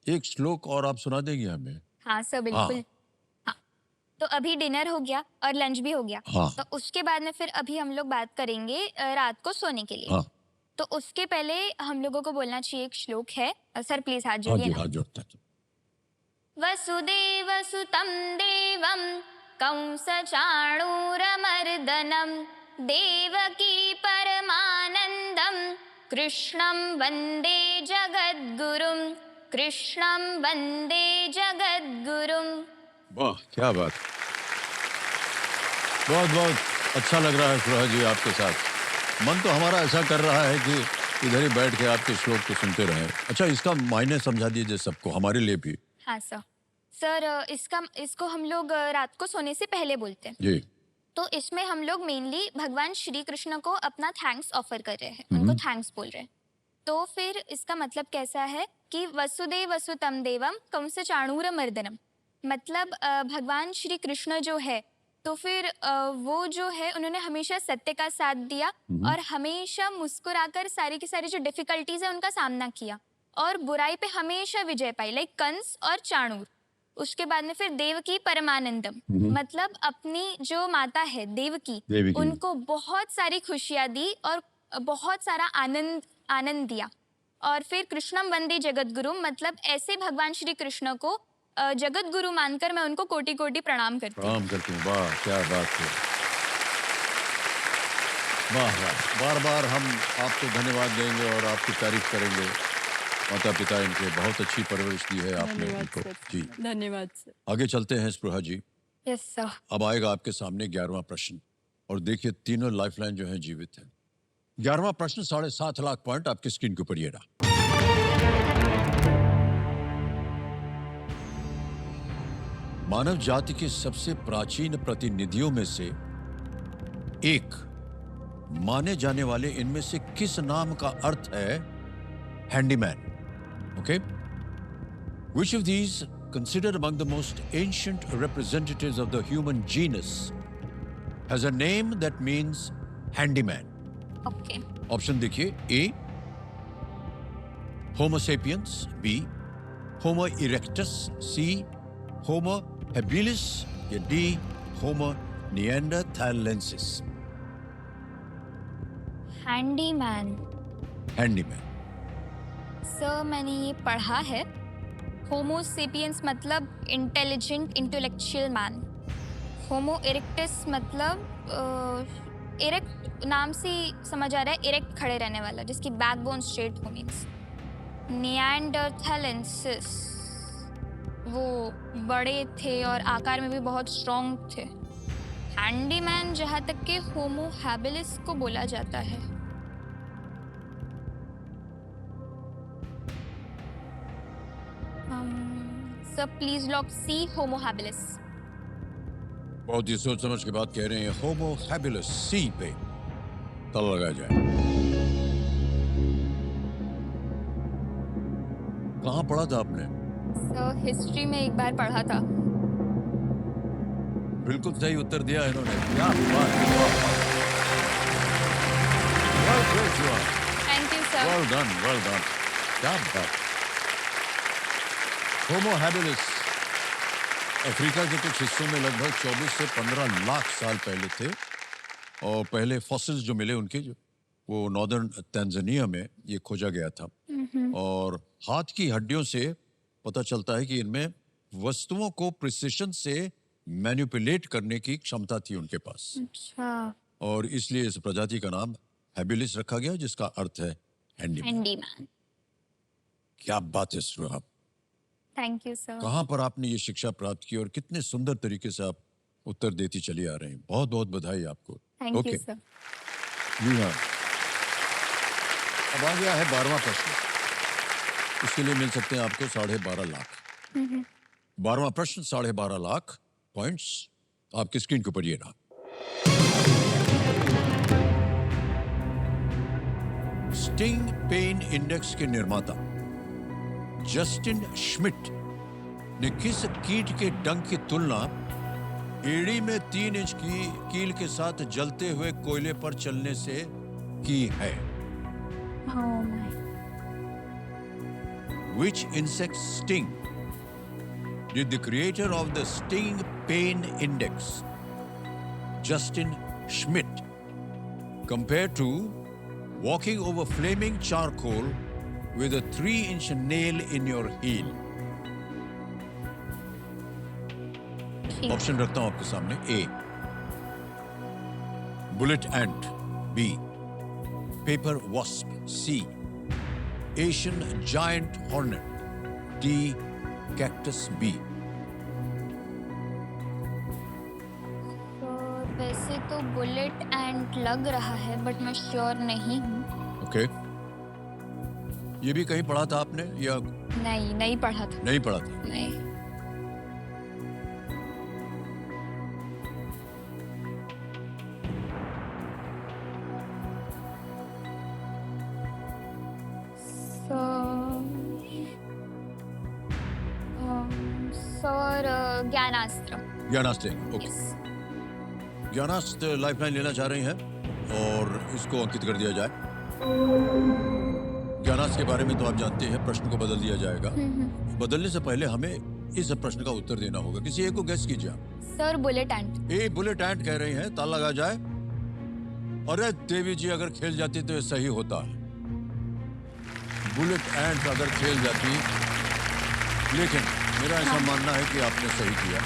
एक श्लोक और आप सुना देंगे हमें? हाँ सर, बिल्कुल। हाँ, तो अभी डिनर हो गया और लंच भी हो गया। हाँ। तो उसके बाद में फिर अभी हम लोग बात करेंगे रात को सोने के लिए। हाँ तो उसके पहले हम लोगों को बोलना चाहिए, एक श्लोक है। सर प्लीज हाथ हाँ जोड़िए जी, ना। हाथ जोड़ता है। वसुदेव सुतं देवं कंसचाणूरमर्दनं देवकी परमानन्दं कृष्णं वन्दे जगद्गुरुं, कृष्णं वन्दे जगद्गुरुं। वाह, क्या बात। बहुत बहुत अच्छा लग रहा है सुहा जी आपके साथ। मन तो हमारा ऐसा कर रहा है कि इधर ही बैठ के आपके श्लोक को सुनते रहें। अच्छा, इसका मायने समझा दीजिए सबको, हमारे लिए भी। हाँ सर। सर इसको हम लोग रात को सोने से पहले बोलते हैं। जी। तो इसमें हम लोग मेनली भगवान श्री कृष्ण को अपना थैंक्स ऑफर कर रहे हैं, उनको थैंक्स बोल रहे हैं। तो फिर इसका मतलब कैसा है कि वसुदेव वसुतम देवम कंस चाणूर मर्दनम, मतलब भगवान श्री कृष्ण जो है, तो फिर वो जो है उन्होंने हमेशा सत्य का साथ दिया और हमेशा मुस्कुराकर सारी की सारी जो डिफिकल्टीज है उनका सामना किया और बुराई पे हमेशा विजय पाई, लाइक कंस और चाणूर। उसके बाद में फिर देवकी परमानंदम, मतलब अपनी जो माता है देवकी, देवकी। उनको बहुत सारी खुशियां दी और बहुत सारा आनंद दिया। और फिर कृष्णम वंदे जगतगुरु, मतलब ऐसे भगवान श्री कृष्ण को जगत गुरु मानकर मैं उनको कोटि कोटि प्रणाम करती हूँ। प्रणाम करती हूँ। वाह, क्या बात है। वाह वाह, बार बार हम आपको धन्यवाद देंगे और आपकी तारीफ करेंगे। माता पिता इनके बहुत अच्छी परवरिश दी है आपने धन्यवाद इनको। सर। जी, धन्यवाद सर। आगे चलते हैं स्पृहा जी। Yes sir. अब आएगा आपके सामने 11वां प्रश्न और देखिए तीनों लाइफलाइन जो है जीवित है। 11वां प्रश्न 7.5 लाख पॉइंट आपकी स्क्रीन के ऊपर ये रहा। मानव जाति के सबसे प्राचीन प्रतिनिधियों में से एक माने जाने वाले इनमें से किस नाम का अर्थ है handyman? Okay, which of these considered among the most ancient representatives of the human genus has a name that means handyman? Okay. Option देखिए। ए होमो सेपियंस, बी होमो इरेक्टस, सी होमो हैबिलिस या डी होमो निएंडरथैलेंसिस। हैंडीमैन। हैंडीमैन। सर मैंने ये पढ़ा है, होमो sapiens मतलब intelligent intellectual man, होमो erectus मतलब erect नाम से समझ आ रहा है इरेक्ट खड़े रहने वाला, जिसकी बैकबोन स्ट्रेट हो, मीन्स निएंडरथैलेंसिस वो बड़े थे और आकार में भी बहुत स्ट्रॉन्ग थे। हैंडीमैन जहाँ तक के होमो हैबिलिस को बोला जाता है। Sir please lock C, homo habilis. बहुत ही सोच समझ के बात कह रहे हैं। होमो हैबिलिस, सी पे ताला लगाया जाए। कहाँ पढ़ा था आपने? सर हिस्ट्री में एक बार पढ़ा था। बिल्कुल सही उत्तर दिया इन्होंने। क्या बात है। Well great, Joan. Thank you sir. Well done, well done. क्या बात। होमो हैबिलिस अफ्रीका के कुछ हिस्सों में लगभग 24 से 15 लाख साल पहले थे और पहले फॉसिल्स जो मिले उनके जो वो नॉर्दर्न तंजानिया में ये खोजा गया था। और हाथ की हड्डियों से पता चलता है कि इनमें वस्तुओं को प्रिसिशन से मैनिपुलेट करने की क्षमता थी उनके पास अच्छा, और इसलिए इस प्रजाति का नाम हैबिलिस रखा गया जिसका अर्थ है हैंडीमैन। हैंडीमैन। क्या बात है सुहा। Thank you sir. कहाँ पर आपने ये शिक्षा प्राप्त की और कितने सुंदर तरीके से आप उत्तर देती चली आ रही हैं। बहुत बहुत बधाई आपको। Thank okay, you sir. जी हाँ। अब आ गया है 12वां प्रश्न। इसके लिए मिल सकते हैं आपको 12.5 लाख। 12वां प्रश्न 12.5 लाख पॉइंट्स आपकी स्क्रीन के ऊपर ये रहा। स्टिंग पेन इंडेक्स के निर्माता जस्टिन श्मिट ने किस कीट के डंक की तुलना एड़ी में 3 इंच की कील के साथ जलते हुए कोयले पर चलने से की है? Which insect sting did the creator of the Sting Pain Index, Justin Schmidt, compare to walking over flaming charcoal with a 3-inch nail in your heel? Option रखता हूं आपके सामने. A, bullet ant. B, paper wasp. C, Asian giant hornet. D, cactus bee. तो वैसे तो bullet and लग रहा है बट मैं श्योर नहीं हूँ. ओके. ये भी कहीं पढ़ा था आपने या नहीं पढ़ा था. नहीं पढ़ा था? नहीं. So, सर ज्ञानास्त्र. ज्ञानास्त्र. ओके. Yes. ज्ञानास्त्र लाइफलाइन लेना चाह रही हैं और इसको अंकित कर दिया जाए. ज्ञानास्त्र के बारे में तो आप जानते हैं, प्रश्न को बदल दिया जाएगा. बदलने से पहले हमें इस प्रश्न का उत्तर देना होगा. किसी एक को गैस कीजिए आप. सर बुलेट एंट. ए बुलेट एंट कह रही हैं, ताला लगा जाए. अरे देवी जी, अगर खेल जाती तो ये सही होता है. बुलेट एंट अगर खेल जाती, लेकिन मेरा ऐसा मानना है कि आपने सही किया.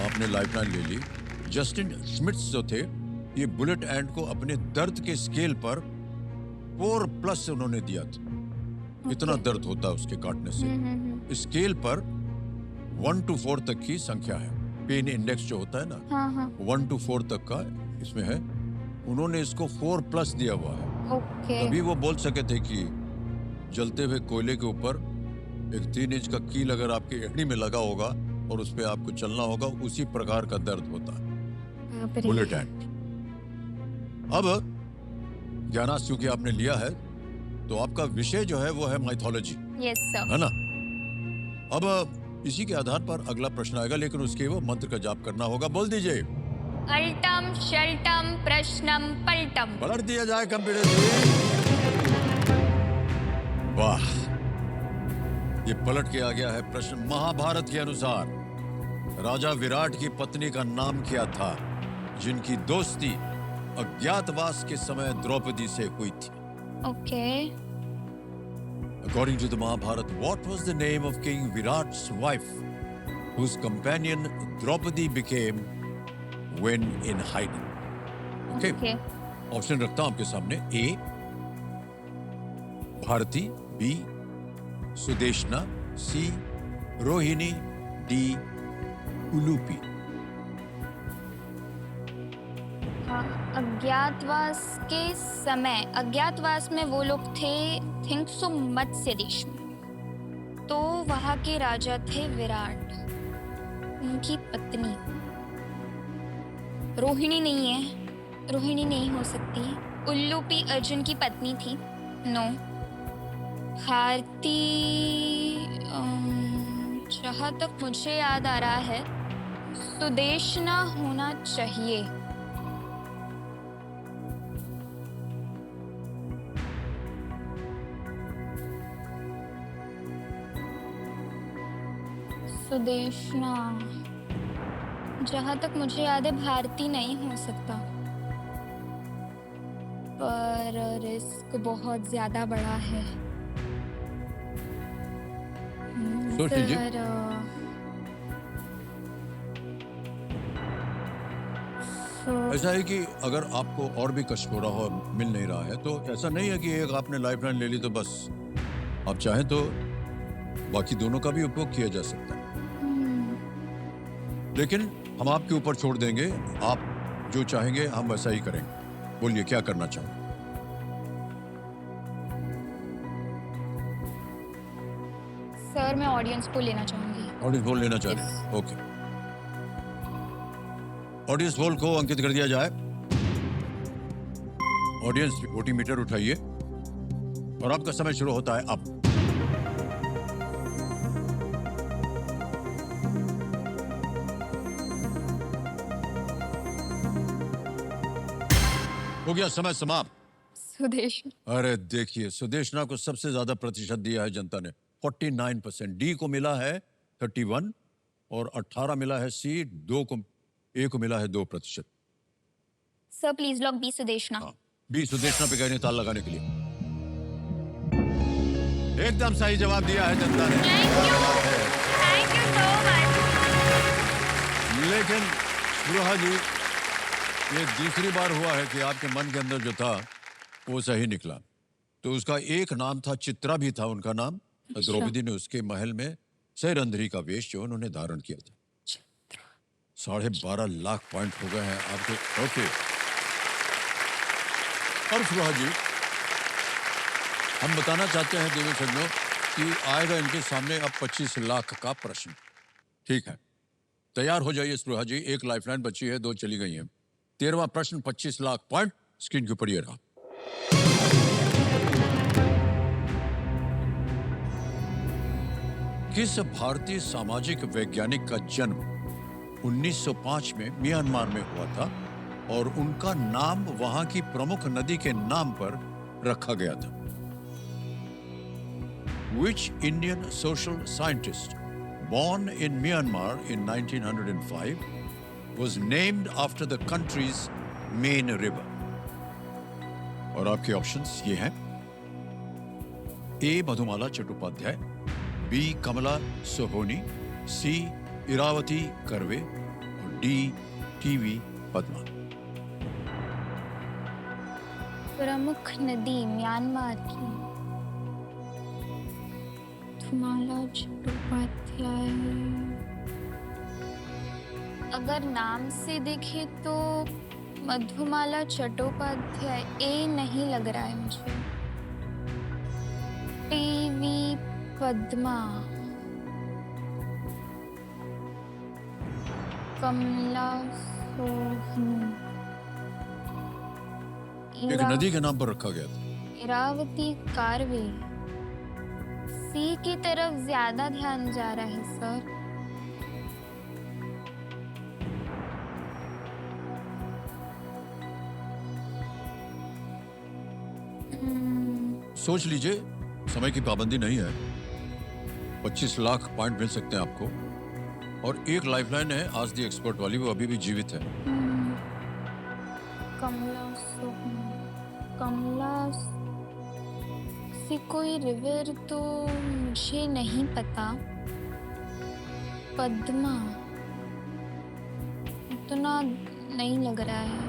आपने लाइफलाइन ले ली. जस्टिन स्मिट्स जो थे, ये बुलेट एंट को अपने दर्द के स्केल पर 4+ उन्होंने दिया था. इतना दर्द होता है उसके काटने से. स्केल पर 1 to 4 तक की संख्या है. पेन इंडेक्स जो होता है ना, हाँ. 1 to 4 तक का इसमें है. उन्होंने इसको 4+ दिया हुआ है. ओके. तभी वो बोल सके थे कि जलते हुए कोयले के ऊपर एक 3 इंच का कील अगर आपकी एड़ी में लगा होगा और उस पे आपको चलना होगा, उसी प्रकार का दर्द होता है बाप रे. बुलेट एंट. अब ज्ञानास्त्र क्योंकि आपने लिया है, तो आपका विषय जो है वो है माइथोलॉजी, यस सर. है ना. अब इसी के आधार पर अगला प्रश्न आएगा, लेकिन उसके वो मंत्र का जाप करना होगा. बोल दीजिए. अल्टम शल्टम प्रश्नम पलटम. पलट दिया जाए कंप्यूटर जी. वाह, ये पलट के आ गया है प्रश्न. महाभारत के अनुसार राजा विराट की पत्नी का नाम क्या था, जिनकी दोस्ती अज्ञातवास के समय द्रौपदी से हुई थी? Okay. According to the Mahabharata, what was the name of King Virat's wife, whose companion Draupadi became when in hiding? Okay. Okay. Option रखता हूं आपके सामने. ए भारती. बी सुदेशना. सी रोहिणी. डी उलूपी. हाँ, अज्ञातवास के समय, अज्ञातवास में वो लोग थे थिंक सो मत्स्य देश में. तो वहाँ के राजा थे विराट. उनकी पत्नी रोहिणी नहीं है. रोहिणी नहीं हो सकती. उल्लूपी अर्जुन की पत्नी थी. नो. भारती, जहाँ तक मुझे याद आ रहा है सुदेशना होना चाहिए. सुदेशना. जहाँ तक मुझे याद है भारती नहीं हो सकता, पर रिस्क बहुत ज्यादा बड़ा है. सोच लीजिए. सर, ऐसा है कि अगर आपको और भी कष्ट हो रहा हो, मिल नहीं रहा है, तो ऐसा नहीं है कि एक आपने लाइफलाइन ले ली तो बस. आप चाहें तो बाकी दोनों का भी उपयोग किया जा सकता है, लेकिन हम आपके ऊपर छोड़ देंगे. आप जो चाहेंगे हम वैसा ही करेंगे. बोलिए क्या करना चाहेंगे. सर मैं ऑडियंस को लेना चाहूंगी. ऑडियंस पोल लेना चाह रहे हैं. ओके. ऑडियंस पोल को अंकित कर दिया जाए. ऑडियंस वोटिंग मीटर उठाइए और आपका समय शुरू होता है अब. हो गया समय समाप्त. सुदेश. अरे देखिए, सुदेशना को सबसे ज्यादा प्रतिशत दिया है जनता ने. 49%, डी को मिला है 31 और 18 मिला है सी, ए को मिला है 2%। Sir please lock B Sudeshna. हाँ, बी सुदेशना पे कहने ताल लगाने के लिए। एकदम सही जवाब दिया है जनता ने। Thank you so much. लेकिन स्पृहा जी, ये दूसरी बार हुआ है कि आपके मन के अंदर जो था वो सही निकला। तो उसका एक नाम था, चित्रा भी था उनका नाम। द्रौपदी ने उसके महल में सैरंध्री का वेश जो उन्होंने धारण किया था। 12.5 लाख पॉइंट हो गए हैं आपके। ओके, और स्पृहा जी, हम बताना चाहते हैं देवी सज्जनों कि आएगा इनके सामने अब 25 लाख का प्रश्न। ठीक है, तैयार हो जाइए स्पृहा जी। एक लाइफलाइन बची है, 2 चली गई हैं। 13वां प्रश्न 25 लाख पॉइंट स्क्रीन के ऊपर ये रहा। किस भारतीय सामाजिक वैज्ञानिक का जन्म 1905 में म्यांमार में हुआ था और उनका नाम वहां की प्रमुख नदी के नाम पर रखा गया था? Which Indian social scientist born in Myanmar in 1905 was named after the country's main river? और आपके ऑप्शंस ये हैं: ए मधुमाला चट्टोपाध्याय, बी कमला सोहोनी, सी इरावती कर्वे और डी टीवी पद्मा। प्रमुख नदी म्यांमार की मधुमाला चट्टोपाध्याय। अगर नाम से देखे तो मधुमाला चट्टोपाध्याय ए नहीं लग रहा है मुझे। टीवी पद्मा, कमला सोहनी, एक नदी के नाम पर रखा गया था। इरावती कारवे। सी की तरफ ज्यादा ध्यान जा रहा है सर। सोच लीजिए, समय की पाबंदी नहीं है। 25 लाख पॉइंट मिल सकते हैं आपको। और एक लाइफलाइन है आज दी एक्सपर्ट वाली, वो अभी भी जीवित है। कमला सोहनी, कमला से कोई रिवर तो मुझे नहीं पता। पद्मा इतना नहीं लग रहा है।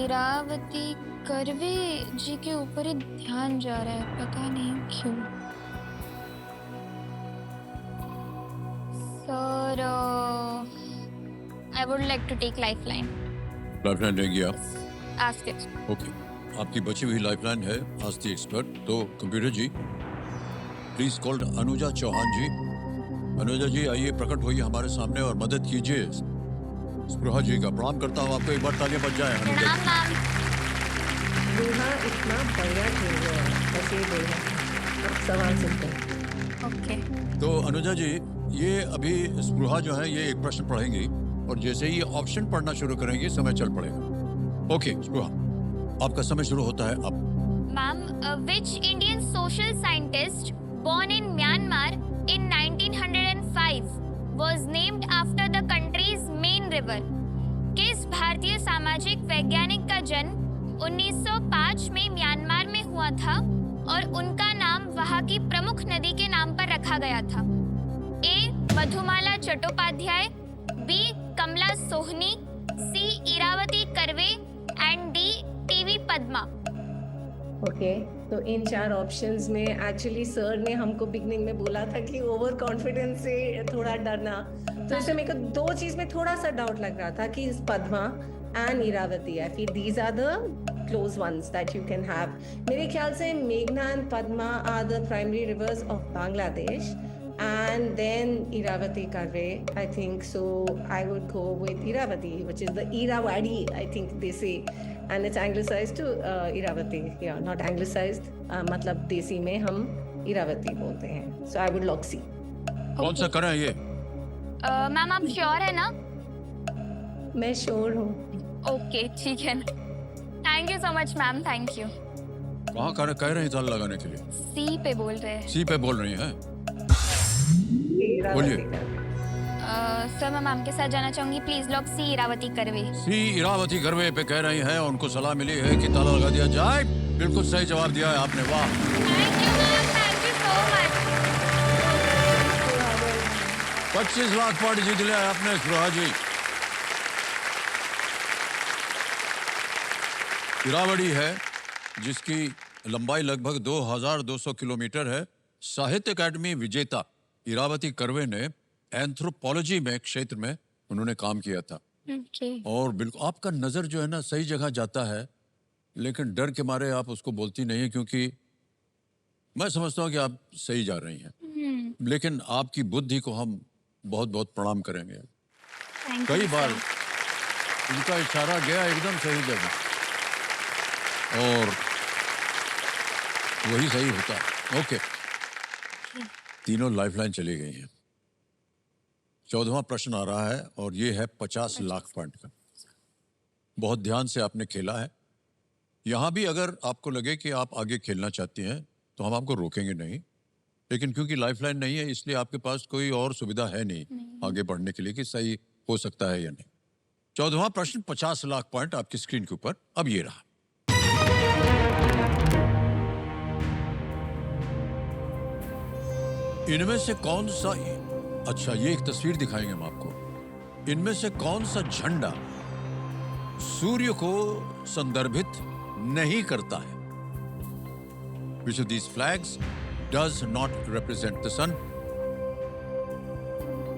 इरावती कर्वे जी के ऊपर ही ध्यान जा रहा है, पता नहीं क्यों। Sir I would like to take lifeline. Lifeline लेंगी आप? Ask it. ओके, आपकी बची हुई लाइफलाइन है आज दी एक्सपर्ट। तो computer ji please called Anuja Chauhan ji. Anuja ji आइए, प्रकट होइए हमारे सामने और मदद कीजिए स्पृहा जी का। प्रणाम करता हूँ आपको, एक बार तालियां बज जाए। अनुजा जी। मैम। स्पृहा इतना बढ़िया खेल रहा है, बस ये बोलना। अब सवाल सुनते हैं। ओके। तो अनुजा जी, ये अभी स्पृहा जो है ये एक प्रश्न पढ़ेंगी और जैसे ही ऑप्शन पढ़ना शुरू करेंगे समय चल पड़ेगा। ओके स्पृहा, आपका समय शुरू होता है अब। Ma'am, which Indian social scientist born in Myanmar in 1905 was named after the country's main river? किस भारतीय सामाजिक वैज्ञानिक का जन्म 1905 में म्यांमार में हुआ था और उनका नाम वहां की प्रमुख नदी के नाम पर रखा गया था? A Madhumala Chattopadhyay, B Kamala Sohonie, C Irawati Karve and D TV Padma. Okay, तो इन 4 ऑप्शंस में एक्चुअली सर ने हमको बिगनिंग में बोला था कि ओवर कॉन्फिडेंस से थोड़ा डरना, तो इसमें मेरे को 2 चीज में थोड़ा सा डाउट लग रहा था कि Padma and Iravati, I feel these are the close ones that you can have. मेरे ख्याल से मेघना and Padma are the primary rivers of Bangladesh and then Iravati Karve, I think. So I would go with Iravati, which is the Irawadi, I think they say, and it's anglicized to Iravati. Yeah, not anglicized, मतलब देसी में हम इरावती बोलते हैं. So I would lock C. कौन सा करें ये? मैम आप श्योर है ना? मैं श्योर हूँ. ओके ठीक है ना। Thank you so much ma'am, thank you. कहाँ कह रहे हैं ताला लगाने के लिए? सी पे बोल रहे हैं। सी पे बोल रही हैं? इरावती बोलिए। करवे। सर मैं मैम के साथ जाना चाहूंगी, प्लीज लॉक सी इरावती करवे। सी इरावती करवे पे कह रही हैं, उनको सलाह मिली है कि ताला लगा दिया जाए। बिल्कुल सही जवाब दिया है आपने, वाह। Thank you ma'am, thank you so much. 25 lakh point जीत लिया है आपने सुहा जी। इरावदी है जिसकी लंबाई लगभग 2200 किलोमीटर है। साहित्य अकादमी विजेता इरावती करवे ने एंथ्रोपोलॉजी में क्षेत्र में उन्होंने काम किया था। ओके। और बिल्कुल आपका नजर जो है ना सही जगह जाता है, लेकिन डर के मारे आप उसको बोलती नहीं है, क्योंकि मैं समझता हूँ कि आप सही जा रही हैं। लेकिन आपकी बुद्धि को हम बहुत बहुत प्रणाम करेंगे। थैंक कई यू बार सर। उनका इशारा गया एकदम सही जगह और वही सही होता है। ओके, तीनों लाइफलाइन चली गई हैं। 14वां प्रश्न आ रहा है और ये है 50 लाख पॉइंट का। बहुत ध्यान से आपने खेला है। यहां भी अगर आपको लगे कि आप आगे खेलना चाहती हैं तो हम आपको रोकेंगे नहीं, लेकिन क्योंकि लाइफलाइन नहीं है इसलिए आपके पास कोई और सुविधा है नहीं आगे बढ़ने के लिए कि सही हो सकता है या नहीं। 14वां प्रश्न 50 लाख पॉइंट आपकी स्क्रीन के ऊपर अब ये रहा। इनमें से कौन सा, अच्छा ये एक तस्वीर दिखाएंगे हम आपको। इनमें से कौन सा झंडा सूर्य को संदर्भित नहीं करता है? Which of these flags does not represent the sun?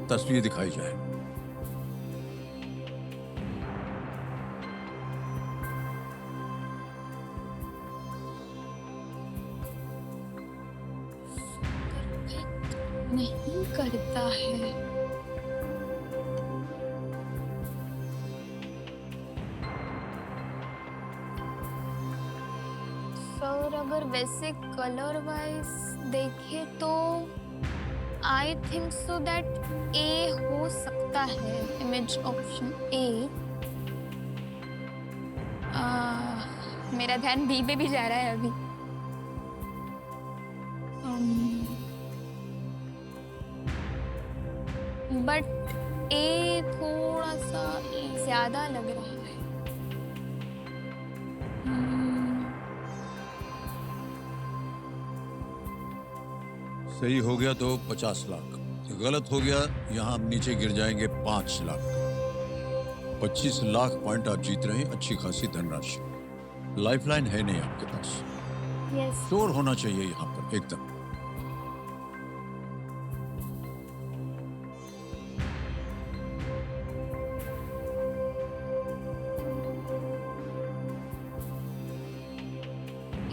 तस्वीर दिखाई जाए। नहीं करता है। सर अगर वैसे कलर वाइज देखे तो आई थिंक सो दैट ए हो सकता है, इमेज ऑप्शन ए। मेरा ध्यान बी पे भी जा रहा है अभी। बट ए थोड़ा सा ज्यादा लग रहा है। सही हो गया तो 50 लाख, गलत हो गया यहाँ आप नीचे गिर जाएंगे 5 लाख। 25 लाख पॉइंट आप जीत रहे हैं, अच्छी खासी धनराशि। लाइफलाइन है नहीं आपके पास, यस। शोर होना चाहिए यहाँ पर एकदम।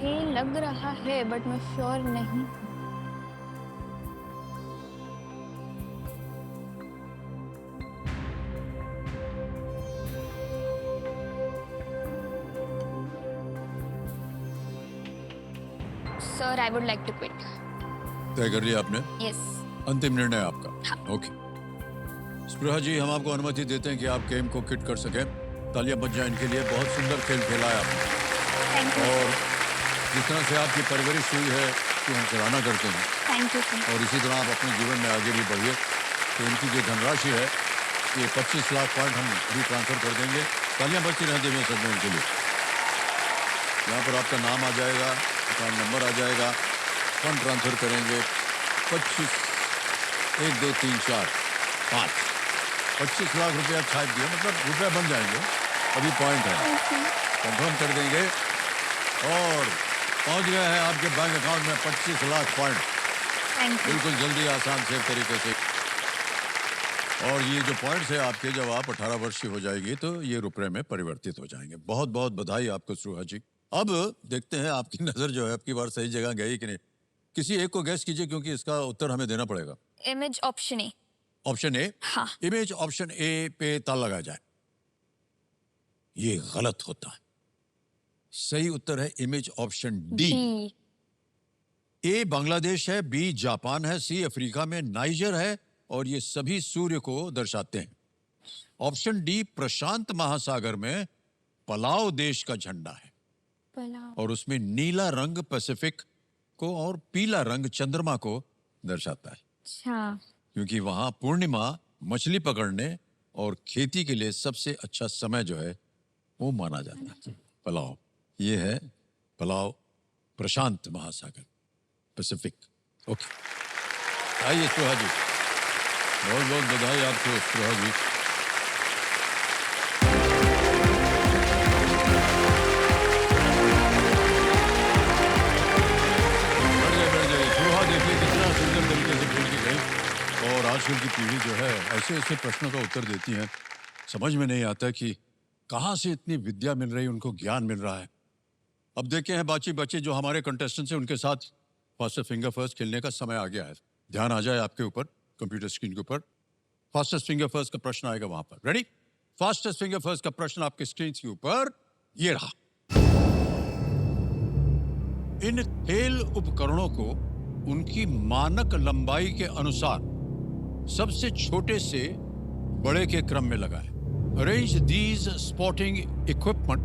ए लग रहा है बट मैं श्योर नहीं। Sir I would like to quit. तय कर लिया आपने? यस। अंतिम निर्णय आपका? हाँ। ओके स्पृहा जी, हम आपको अनुमति देते हैं कि आप गेम को किट कर सकें। तालियां बज जाएं इनके लिए, बहुत सुंदर खेल खेला है आपने। Thank you. और जिस तरह से आपकी परवरिश हुई है कि हम सराहना करते हैं, थैंक यू सर। और इसी तरह आप अपने जीवन में आगे भी बढ़िए। तो इनकी जो धनराशि है ये 25 लाख पॉइंट हम भी ट्रांसफर कर देंगे। तालियां बजती रहें देवें सब उनके लिए। यहाँ पर आपका नाम आ जाएगा, अकाउंट नंबर आ जाएगा, फंड ट्रांसफर करेंगे। 25 1 2 3 4 5 25 लाख रुपया छाप दिया, मतलब रुपए बन जाएंगे। अभी पॉइंट है, कंफर्म कर देंगे और पहुंच गए हैं आपके बैंक अकाउंट में 25 लाख पॉइंट। Thank you. बिल्कुल जल्दी, आसान से तरीके से। और ये जो पॉइंट्स है आपके, जब आप 18 वर्ष की हो जाएगी तो ये रुपए में परिवर्तित हो जाएंगे। बहुत बहुत बधाई आपको सुहा जी। अब देखते हैं आपकी नजर जो है आपकी बार सही जगह गई कि नहीं। किसी एक को गैस कीजिए क्योंकि इसका उत्तर हमें देना पड़ेगा। Image option A. Option A? हाँ। इमेज ऑप्शन ए पे ताला लगाया जाए। ये गलत होता है। सही उत्तर है इमेज ऑप्शन डी। ए बांग्लादेश है, बी जापान है, सी अफ्रीका में नाइजर है, और ये सभी सूर्य को दर्शाते हैं। ऑप्शन डी प्रशांत महासागर में पलाव देश का झंडा है। पलाव। और उसमें नीला रंग पैसिफिक को और पीला रंग चंद्रमा को दर्शाता है, अच्छा। क्योंकि वहां पूर्णिमा मछली पकड़ने और खेती के लिए सबसे अच्छा समय जो है वो माना जाता है। पलाव, ये है पलाव प्रशांत महासागर, पैसिफिक। ओके, आइए स्पृहा जी, बहुत बहुत बधाई आपको स्पृहा जी। बैठ जाइए। स्पृहा देखिए कितना सुंदर तरीके से खेल के गई, और आजकल की पीढ़ी जो है ऐसे ऐसे प्रश्नों का उत्तर देती है, समझ में नहीं आता कि कहाँ से इतनी विद्या मिल रही है, उनको ज्ञान मिल रहा है। अब देखे हैं बाकी बच्चे जो हमारे कंटेस्टेंट्स हैं, उनके साथ फास्टेस्ट फिंगर फर्स्ट खेलने का समय आ गया है। ध्यान आ जाए आपके ऊपर, कंप्यूटर स्क्रीन के ऊपर फास्टेस्ट फिंगर फर्स्ट का प्रश्न आएगा वहां पर। रेडी? फास्टेस्ट फिंगर फर्स्ट का प्रश्न आपके स्क्रीन के ऊपर ये रहा। इन खेल उपकरणों को उनकी मानक लंबाई के अनुसार सबसे छोटे से बड़े के क्रम में लगाएं। Arrange these sporting equipment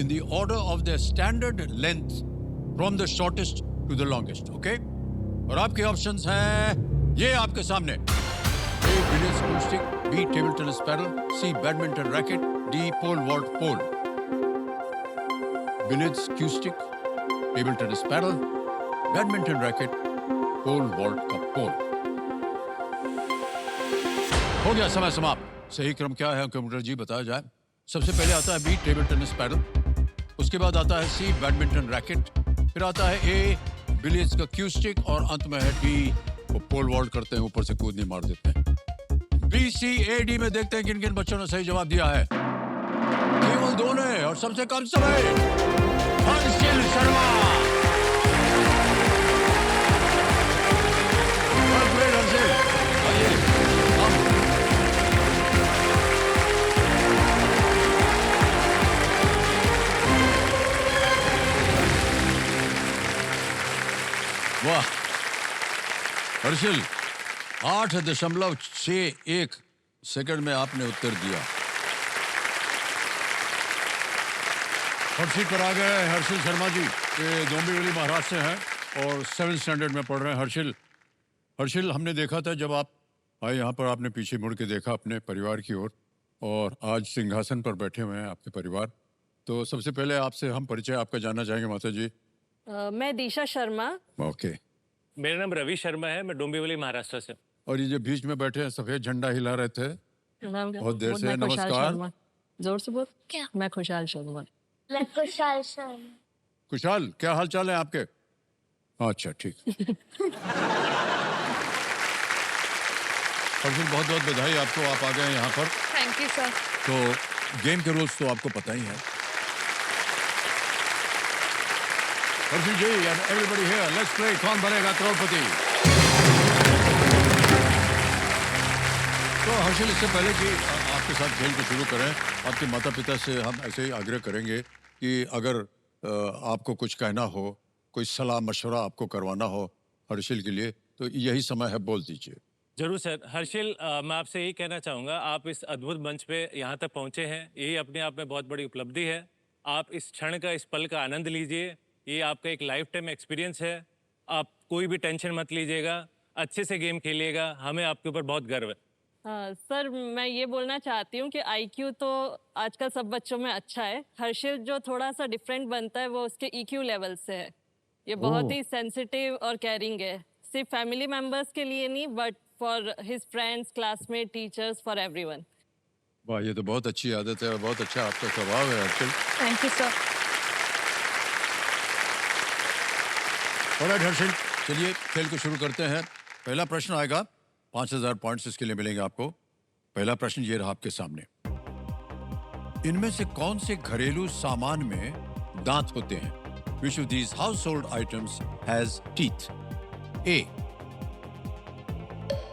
in the order of their standard length from the shortest to the longest. Okay? और आपके ऑप्शंस हैं ये आपके सामने। A billiards pool stick, B table tennis paddle, C badminton racket, D pole vault pole. Billiards cue stick, table tennis paddle, badminton racket, pole vault का pole। हो गया समय समाप्त। सही क्रम क्या है कंप्यूटर जी बताया जाए। सबसे पहले आता है बी टेबल टेनिस पैडल, उसके बाद आता है सी बैडमिंटन रैकेट, फिर आता है ए बिलियर्ड्स का क्यू स्टिक, और अंत में है डी वो पोल वॉल्ट करते हैं, ऊपर से कूदनी मार देते हैं। बी सी ए डी में देखते हैं किन किन बच्चों ने सही जवाब दिया है। केवल 2 ने, और सबसे कम समय हर्षिल शर्मा। वाह हर्षिल, 8.61 सेकंड में आपने उत्तर दिया। हर्षिल पर आ गए हर्षिल शर्मा जी, ये डोंबिवली महाराष्ट्र से हैं और 7th स्टैंडर्ड में पढ़ रहे हैं। हर्षिल, हमने देखा था जब आप आए यहाँ पर, आपने पीछे मुड़ के देखा अपने परिवार की ओर, और आज सिंहासन पर बैठे हुए हैं आपके परिवार। तो सबसे पहले आपसे हम परिचय आपका जानना चाहेंगे माता जी। मैं दिशा शर्मा। ओके। मेरा नाम रवि शर्मा है, मैं डोंबिवली महाराष्ट्र से। और ये जो बीच में बैठे हैं सफेद झंडा हिला रहे थे बहुत देर से, मैं खुशहाल नमस्कार। शर्मा। जोर से बोल। क्या? मैं खुशहाल शर्मा। मैं खुशहाल शर्मा। खुशहाल, क्या हाल चाल है आपके? अच्छा ठीक। हर्षिल बहुत बहुत बधाई आपको, आप आ गए यहाँ पर। Thank you sir. तो गेम के रूल्स तो आपको पता ही है। Harshil ji and everybody here, let's play Kaun Banega करोड़पति। तो हर्षिल, इससे पहले कि आपके साथ खेल को शुरू करें, आपके माता पिता से हम ऐसे ही आग्रह करेंगे कि अगर आपको कुछ कहना हो, कोई सलाह मशवरा आपको करवाना हो हर्षिल के लिए, तो यही समय है, बोल दीजिए। जरूर सर। हर्षिल, मैं आपसे यही कहना चाहूँगा, आप इस अद्भुत मंच पे यहाँ तक पहुँचे हैं, यही अपने आप में बहुत बड़ी उपलब्धि है। आप इस क्षण का, इस पल का आनंद लीजिए, ये आपका एक लाइफ टाइम एक्सपीरियंस है। आप कोई भी टेंशन मत लीजिएगा, अच्छे से गेम खेलिएगा, हमें आपके ऊपर बहुत गर्व है। सर, मैं ये बोलना चाहती हूँ कि आईक्यू तो आजकल सब बच्चों में अच्छा है। हर्षिल जो थोड़ा सा डिफरेंट बनता है वो उसके ईक्यू लेवल से है। ये बहुत ही सेंसिटिव और केयरिंग है, सिर्फ फैमिली मेंबर्स के लिए नहीं, but for his friends, classmate, teachers, for everyone. वाह, ये तो बहुत अच्छी आदत है और बहुत अच्छा आपका स्वभाव है Harshil. Thank you sir. Alright Harshil, चलिए खेल को शुरू करते हैं। पहला प्रश्न आएगा, 5000 पॉइंट्स इसके लिए मिलेंगे आपको। पहला प्रश्न ये रहा आपके सामने। इनमें से कौन से घरेलू सामान में दांत होते हैं? Which of these household items has teeth? A.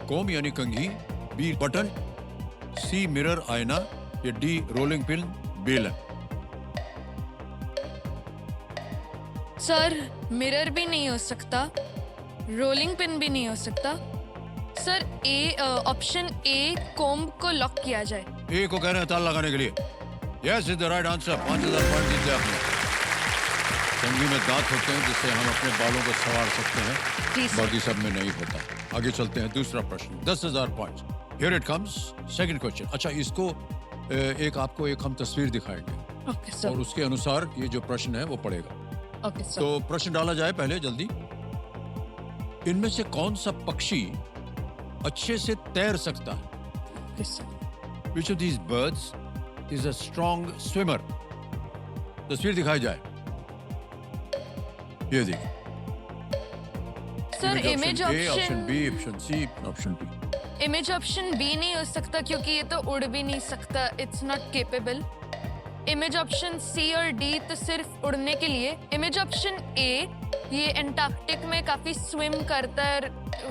कोम यानी कंघी, B. Button, C. मिरर आईना, या D. रोलिंग पिन बेलन। सर, मिरर भी नहीं हो सकता, रोलिंग पिन भी नहीं हो सकता। सर, ऑप्शन ए कोम्ब को लॉक किया जाए। ए को कह रहे हैं ताला लगाने के लिए। Yes is the right answer. 5000 point जीते आपने। कंघी में दांत होते हैं जिससे हम अपने बालों को संवार सकते हैं, जी सर। बाकी सब में नहीं होता। आगे चलते हैं, दूसरा प्रश्न 10,000 points. Here it comes, second question. अच्छा, इसको आपको एक हम तस्वीर दिखाएंगे ओके और सर। उसके अनुसार ये जो प्रश्न है वो पड़ेगा। Okay sir. तो प्रश्न डाला जाए पहले जल्दी। इनमें से कौन सा पक्षी अच्छे से तैर सकता है? Okay sir. Which of these birds is a strong swimmer? तस्वीर दिखाई जाए। ये देखिए। Sir image option B, option option C, option D. Image option B नहीं हो सकता क्योंकि ये तो उड़ भी नहीं सकता, it's not capable. Image option C और डी तो सिर्फ उड़ने के लिए। इमेज ऑप्शन ए, ये एंटार्कटिक में काफी स्विम करता है,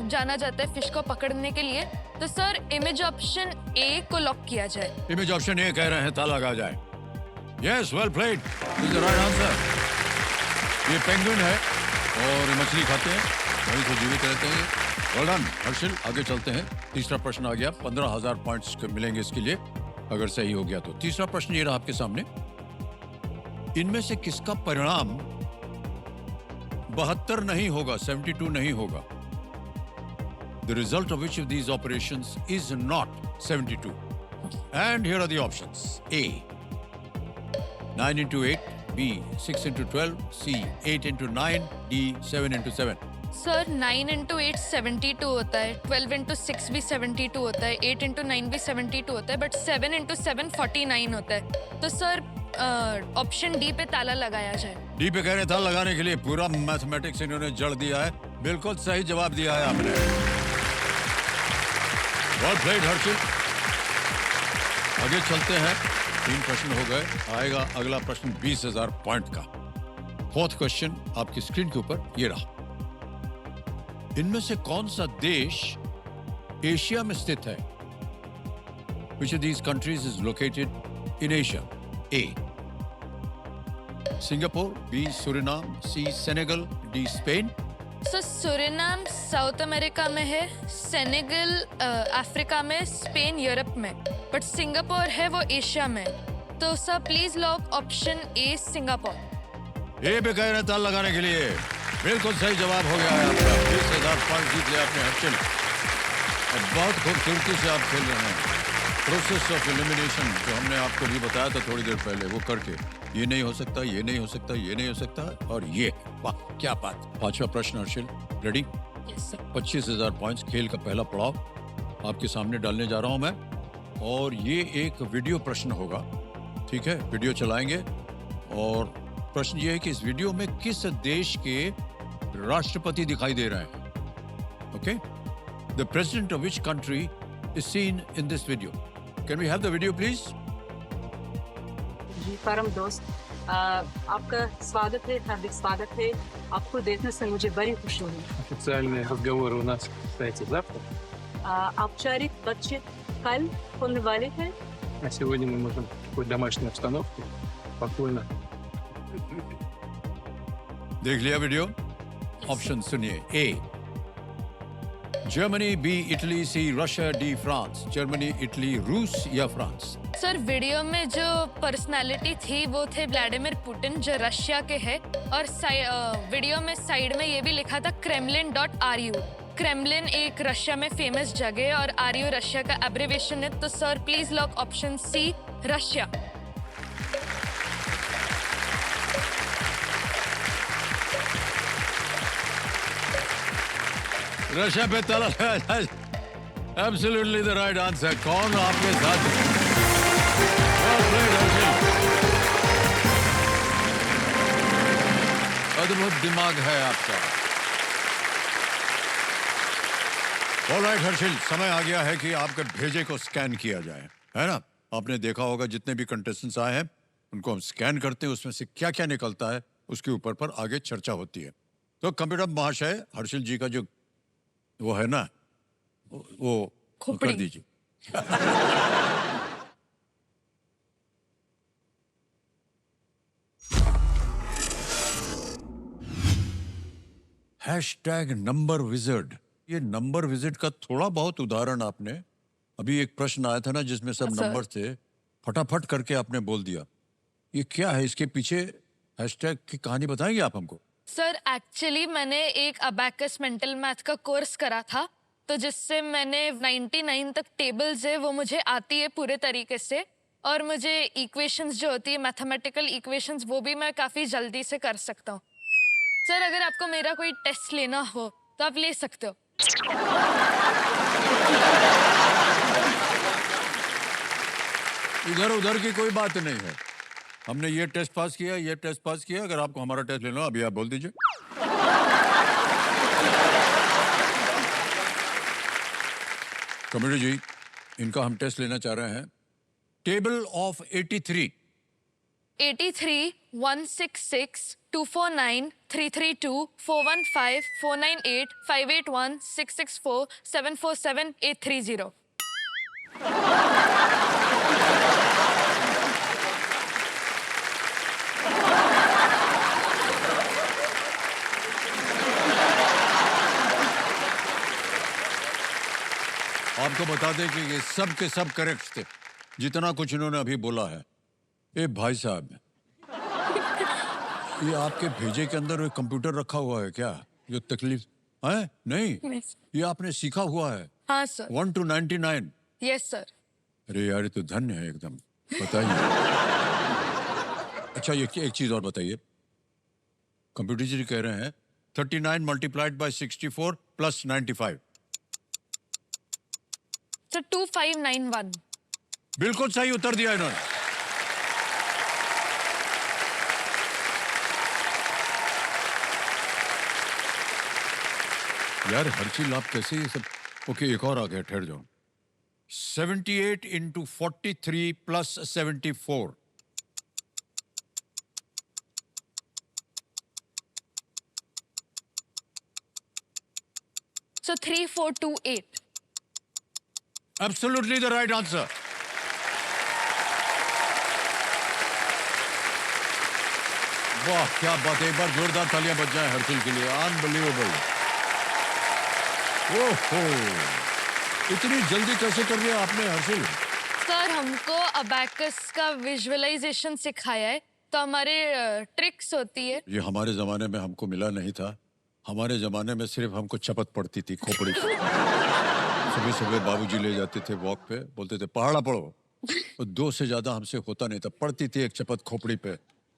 जाना जाता है फिश को पकड़ने के लिए। तो सर इमेज ऑप्शन ए को लॉक किया जाए। इमेज ऑप्शन ए कह रहे हैं, ताला लगा जाए। Yes, well played, is the right answer. ये पेंगुइन है और ये मछली खाते हैं, वहीं से जीवित रहते हैं। वेल डन हर्षिल, आगे चलते हैं। तीसरा प्रश्न आ गया, 15,000 पॉइंट्स मिलेंगे इसके लिए अगर सही हो गया तो। तीसरा प्रश्न ये रहा आपके सामने। इनमें से किसका परिणाम 72 नहीं होगा, 72 नहीं होगा? The result of which of these operations is not 72? And here are the options. A, 9 into 8. B, 6 into 12. C, 8 into 9. D, 7 into 7. Sir 9 into 8 72 होता है, 12 इंटू 6 भी 72 होता है, 8 इंटू 9 भी 72 होता है, बट 7 इंटू 7 49 होता है। तो सर ऑप्शन डी पे ताला लगाया जाए। डी पे कह रहे था लगाने के लिए। पूरा मैथमेटिक्स इन्होंने जड़ दिया है। बिल्कुल सही जवाब दिया है आपने। Well played Harshil. आगे चलते हैं, 3 प्रश्न हो गए। आएगा अगला प्रश्न 20,000 पॉइंट का। फोर्थ क्वेश्चन आपकी स्क्रीन के ऊपर ये रहा। इनमें से कौन सा देश एशिया में स्थित है? Which of these countries is located in Asia? A, Singapore. B, Suriname. C, Senegal. D, Spain. Sir Suriname south America में है, सेनेगल अफ्रीका में, स्पेन यूरोप में, बट सिंगापुर है वो एशिया में। तो sir please lock option A Singapore. A पे कह रहे ताल लगाने के लिए। बिल्कुल सही जवाब हो गया है आपका। 20,000 पॉइंट जीत लिया आपने हर्षिल। अब बहुत खूबसूरती से आप खेल रहे हैं। प्रोसेस ऑफ एलिमिनेशन जो हमने आपको भी बताया था थोड़ी देर पहले, वो करके ये नहीं हो सकता, ये नहीं हो सकता, ये नहीं हो सकता, और ये, वाह क्या बात। 5वां प्रश्न Harshil, ready? Yes sir. 25,000 points, खेल का पहला पड़ाव आपके सामने डालने जा रहा हूं मैं। और ये एक वीडियो प्रश्न होगा, ठीक है? वीडियो चलाएंगे और प्रश्न ये है कि इस वीडियो में किस देश के राष्ट्रपति दिखाई दे रहे हैं? Okay, the president of which country is seen in this video? Can we have the video please? जी परम दोस्त, आपका स्वागत है, हार्दिक स्वागत है। आपको देखने से मुझे बड़ी खुशी हुई। Официальные разговоры у нас, кстати, завтра. औपचारिक बातचीत कल होने वाले हैं। А сегодня мы можем в такой домашней обстановке спокойно. देख लिया वीडियो? ऑप्शन सुनिए। A, Germany. B, Italy. C, Russia. D, France. Germany, Italy, रूस या फ्रांस? सर वीडियो में जो पर्सनालिटी थी वो थे व्लादिमीर पुतिन जो रशिया के हैं, और वीडियो में साइड में ये भी लिखा था kremlin.ru। क्रेमलिन एक रशिया में फेमस जगह है और RU रशिया का एब्रिविएशन है। तो sir please lock option C Russia. Russia पे ताला लगाया जाए। Absolutely the right answer. कौन आपके साथ? Well played, Harsil. अद्भुत दिमाग है आपका। ऑलराइट हर्षिल, समय आ गया है कि आपके भेजे को स्कैन किया जाए, है ना? आपने देखा होगा जितने भी कंटेस्टेंट्स आए हैं उनको हम स्कैन करते हैं, उसमें से क्या क्या निकलता है उसके ऊपर पर आगे चर्चा होती है। तो कंप्यूटर महाशय, हर्षिल जी का जो वो है ना, वो कर दीजिए। Hashtag number visit. ये नंबर विजिट का थोड़ा बहुत उदाहरण आपने, अभी एक प्रश्न आया था ना जिसमें सब सर। नंबर थे, फटाफट करके आपने बोल दिया। ये क्या है? इसके पीछे हैशटैग की कहानी बताएंगे आप हमको? सर एक्चुअली मैंने एक अबैकस मेंटल मैथ का कोर्स करा था, तो जिससे मैंने 99 तक टेबल्स है वो मुझे आती है पूरे तरीके से, और मुझे इक्वेशंस जो होती है मैथमेटिकल इक्वेशंस वो भी मैं काफ़ी जल्दी से कर सकता हूँ। सर अगर आपको मेरा कोई टेस्ट लेना हो तो आप ले सकते हो। इधर उधर की कोई बात नहीं है। हमने ये टेस्ट पास किया, ये टेस्ट पास किया। अगर आपको हमारा टेस्ट लेना हो अभी आप बोल दीजिए। कमेटी जी, इनका हम टेस्ट लेना चाह रहे हैं। Table of 83। 83, 166, 249, 332, 415, 498, 581, 664, 747, 830। आपको बता दें कि ये सब के सब करेक्ट थे, जितना कुछ इन्होंने अभी बोला है। ए भाई साहब, ये आपके भेजे के अंदर एक कंप्यूटर रखा हुआ है क्या? जो तकलीफ है? नहीं, ये आपने सीखा हुआ है। हाँ सर। 1 to 99। Yes sir. अरे यार, ये तो धन्य है एकदम। बताइए। अच्छा, ये एक चीज और बताइए। कंप्यूटर जी कह रहे हैं 39 मल्टीप्लाइड बाय 64 प्लस 95। सर 2591। बिल्कुल सही उत्तर दिया इन्होंने। यार हर्षिल, आप कैसे ये सब? ओके, एक और आ गया, ठहर जाओ। 78 into 43 plus 74। So 3428। Absolutely the right answer. वाह, क्या बात है। एक बार जोरदार तालियां बज जाएं हर्षिल के लिए। अनबिलीवेबल। ओहो, इतनी जल्दी कैसे कर लिया आपने हर्षिल? सर हमको अबैकस का विजुअलाइजेशन सिखाया है, तो हमारे ट्रिक्स होती है। ये हमारे जमाने में हमको मिला नहीं था। हमारे जमाने में सिर्फ हमको चपत पड़ती थी खोपड़ी पे। सुबह सुबह बाबूजी ले जाते थे वॉक पे, बोलते थे पहाड़ा पढ़ो। और 2 से ज्यादा हमसे होता नहीं था। पड़ती थी एक चपत खोपड़ी पे,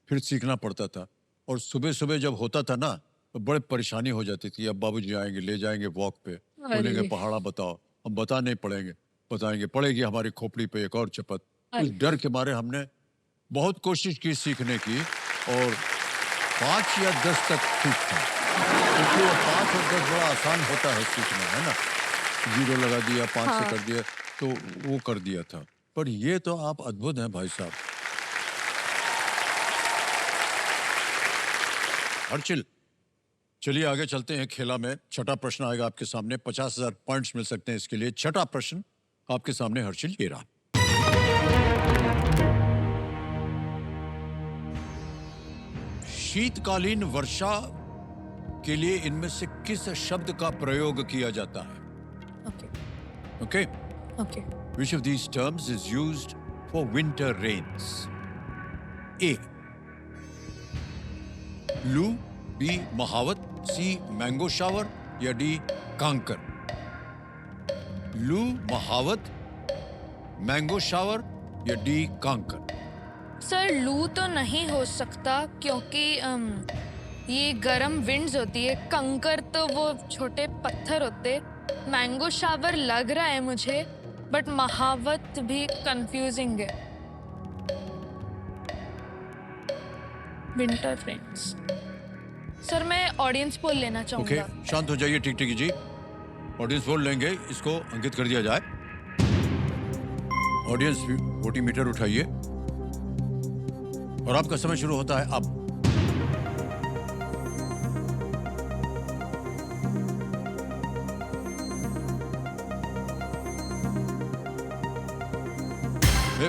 फिर सीखना पड़ता था। और सुबह सुबह जब होता था ना, तो बड़े परेशानी हो जाती थी। अब बाबूजी आएंगे, ले जाएंगे वॉक पे, बोलेंगे पहाड़ा बताओ। हम बता नहीं पड़ेंगे, बताएंगे, पड़ेगी हमारी खोपड़ी पे एक और चपत। इस डर के मारे हमने बहुत कोशिश की सीखने की, और 5 या 10 तक ठीक था। क्योंकि 5 और 10 बड़ा आसान होता है सीखना, है ना? 0 लगा दिया, 5 से कर दिया, तो वो कर दिया था। पर ये तो आप अद्भुत हैं भाई साहब। हर्षिल, चलिए आगे चलते हैं खेला में। छठा प्रश्न आएगा आपके सामने। 50,000 पॉइंट्स मिल सकते हैं इसके लिए। छठा प्रश्न आपके सामने हर्षिल, ये रहा। शीतकालीन वर्षा के लिए इनमें से किस शब्द का प्रयोग किया जाता है? Okay. Okay. Which of these terms is used for winter rains? A. लू, B. महावत, C. मैंगो शावर, या D. कांकर? लू, महावत, मैंगो शावर, या D. कांकर? सर लू तो नहीं हो सकता, क्योंकि ये गर्म विंड्स होती है। कंकर तो वो छोटे पत्थर होते। मैंगो शावर लग रहा है मुझे, बट महावत भी कंफ्यूजिंग है। Winter friends. सर मैं ऑडियंस पोल लेना ओके, चाहूंगा। शांत हो जाइए। ठीक ठीक जी, ऑडियंस पोल लेंगे। इसको अंकित कर दिया जाए। ऑडियंस वोटिंग मीटर उठाइए, और आपका समय शुरू होता है अब।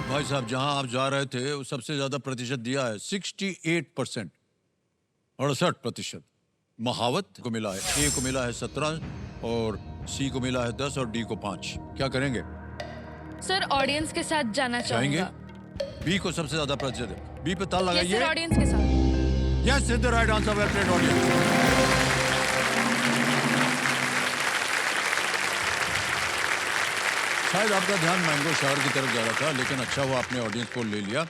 भाई साहब, जहां आप जा रहे थे वो सबसे ज्यादा प्रतिशत दिया है, 68%, 68%। महावत को मिला है, ए को मिला है 17, और सी को मिला है 10, और डी को 5। क्या करेंगे? सर ऑडियंस के साथ जाना चाहेंगे? चाहूंगा। बी को सबसे ज्यादा प्रतिशत है। बी पे ताल यस लगाइए। सर, ऑडियंस के साथ। Yes, is the right answer. Well played, audience. शायद आपका ध्यान मैंगो शहर की तरफ जा रहा था, लेकिन अच्छा हुआ आपने ऑडियंस को ले लिया।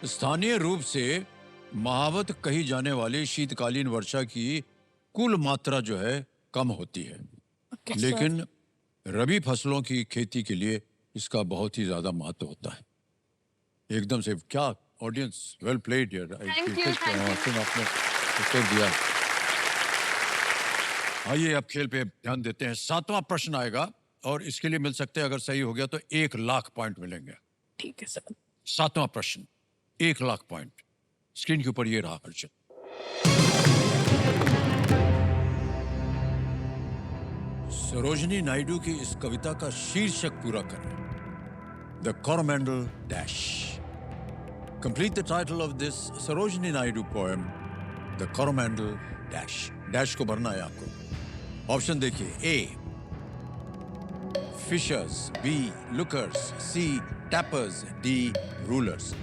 स्थानीय रूप से महावत कही जाने वाली शीतकालीन वर्षा की कुल मात्रा जो है कम होती है, लेकिन रबी फसलों की खेती के लिए इसका बहुत ही ज्यादा महत्व होता है। एकदम से क्या ऑडियंस, वेल प्लेड यार। Thank you. आपने उत्तर दिया। आइए अब खेल पे ध्यान देते हैं। 7वां प्रश्न आएगा और इसके लिए मिल सकते हैं, अगर सही हो गया तो 1 लाख पॉइंट मिलेंगे। ठीक है सर। 7वां प्रश्न, 1 लाख पॉइंट। स्क्रीन के ऊपर ये रहा हर्षित। सरोजनी नायडू की इस कविता का शीर्षक पूरा करें। The Coromandel dash. Complete the title of this Sarojini Naidu poem, the Coromandel dash. Dash को भरना है आपको। ऑप्शन देखिए। A fishers, B lookers, C tappers, D rulers.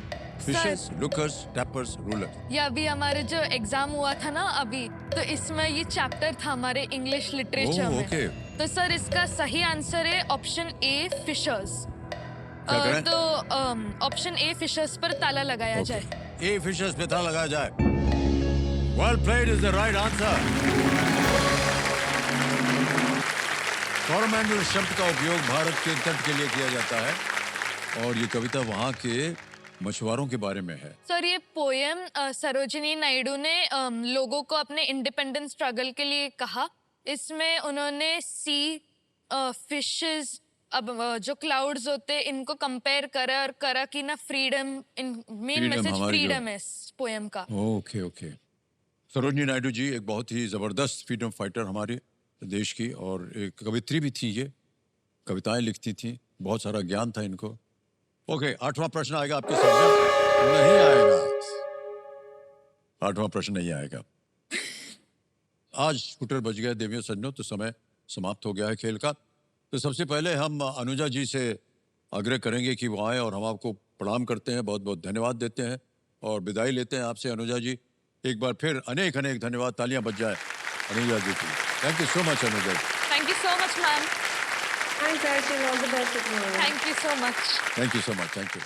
Fishers, lookers, tappers, rulers. ये अभी हमारे जो एग्जाम हुआ था ना अभी, तो इसमें ये चैप्टर था हमारे इंग्लिश लिटरेचर में। ओके। तो सर इसका सही आंसर है ऑप्शन ए फिशर्स। क्या करें? तो ऑप्शन ए फिशर्स पर ताला लगाया जाए। ए फिशर्स पे ताला लगाया जाए। Well played is the right answer. Coromandel शब्द का उपयोग भारत के तट के लिए किया जाता है और ये कविता वहाँ के मछुआरों के बारे में है। सर ये पोएम सरोजिनी नायडू ने लोगों को अपने इंडिपेंडेंस स्ट्रगल के लिए कहा। इसमें उन्होंने सी फिशेस, अब जो क्लाउड्स होते इनको कंपेयर करा और करा कि ना फ्रीडम, मेन मैसेज हमारी फ्रीडम है इस पोएम का। Okay okay. सरोजनी नायडू जी एक बहुत ही जबरदस्त फ्रीडम फाइटर हमारे देश की, और एक कवित्री भी थी। ये कविताएं लिखती थी, बहुत सारा ज्ञान था इनको। ओके, 8वां प्रश्न आएगा आपके सामने। नहीं आएगा, 8वां प्रश्न नहीं आएगा। आज स्कूटर बज गए देवियों सज्जनों, तो समय समाप्त हो गया है खेल का। तो सबसे पहले हम अनुजा जी से आग्रह करेंगे कि वो आए और हम आपको प्रणाम करते हैं, बहुत बहुत धन्यवाद देते हैं और विदाई लेते हैं आपसे। अनुजा जी, एक बार फिर अनेक अनेक धन्यवाद। तालियां बज जाए अनुजा जी की। Thank you so much Anuja ji. Thank you so much ma'am. Thanks, Arshil. All the best at tomorrow. Thank you so much. Thank you so much. Thank you.